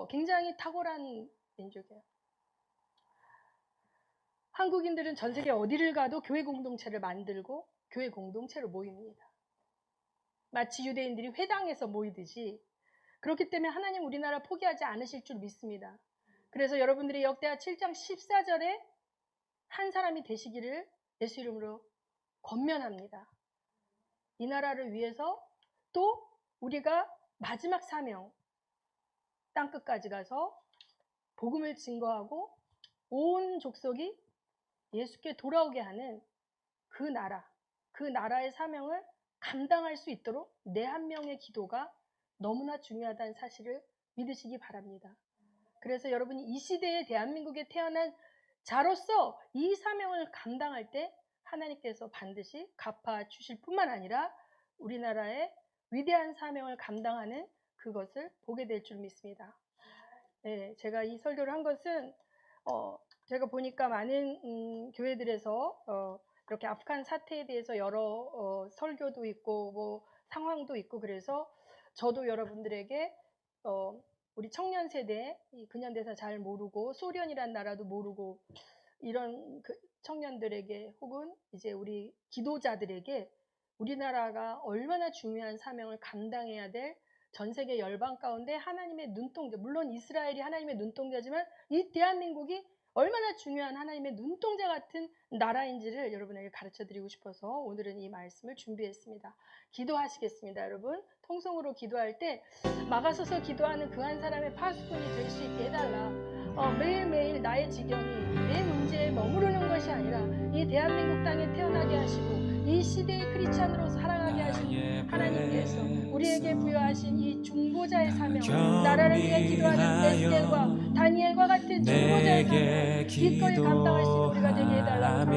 굉장히 탁월한 민족이에요. 한국인들은 전 세계 어디를 가도 교회 공동체를 만들고 교회 공동체로 모입니다. 마치 유대인들이 회당에서 모이듯이. 그렇기 때문에 하나님 우리나라 포기하지 않으실 줄 믿습니다. 그래서 여러분들이 역대하 7장 14절에 한 사람이 되시기를 예수 이름으로 권면합니다. 이 나라를 위해서 또 우리가 마지막 사명, 땅끝까지 가서 복음을 증거하고 온 족속이 예수께 돌아오게 하는 그 나라의 사명을 감당할 수 있도록 내 한 명의 기도가 너무나 중요하다는 사실을 믿으시기 바랍니다. 그래서 여러분이 이 시대에 대한민국에 태어난 자로서 이 사명을 감당할 때 하나님께서 반드시 갚아주실 뿐만 아니라 우리나라의 위대한 사명을 감당하는 그것을 보게 될 줄 믿습니다. 네, 제가 이 설교를 한 것은 제가 보니까 많은 교회들에서 이렇게 아프간 사태에 대해서 여러 설교도 있고 상황도 있고, 그래서 저도 여러분들에게 우리 청년 세대, 이 근현대사 잘 모르고 소련이란 나라도 모르고 이런 청년들에게 혹은 이제 우리 기도자들에게 우리나라가 얼마나 중요한 사명을 감당해야 될 전 세계 열방 가운데 하나님의 눈동자, 물론 이스라엘이 하나님의 눈동자지만 이 대한민국이 얼마나 중요한 하나님의 눈동자 같은 나라인지를 여러분에게 가르쳐드리고 싶어서 오늘은 이 말씀을 준비했습니다. 기도하시겠습니다. 여러분, 통성으로 기도할 때 막아서서 기도하는 그 한 사람의 파수꾼이 될 수 있게 해달라. 매일매일 나의 지경이 내 문제에 머무르는 것이 아니라 이 대한민국 땅에 태어나게 하시고 이 시대의 크리스찬으로 살아가게 하신 하나님께서 우리에게 부여하신 이 중보자의 사명, 나라를 위해 기도하는 에스겔과 다니엘과 같은 중보자의 사명 기꺼이 감당할 수 있는 우리가 되게 해달라고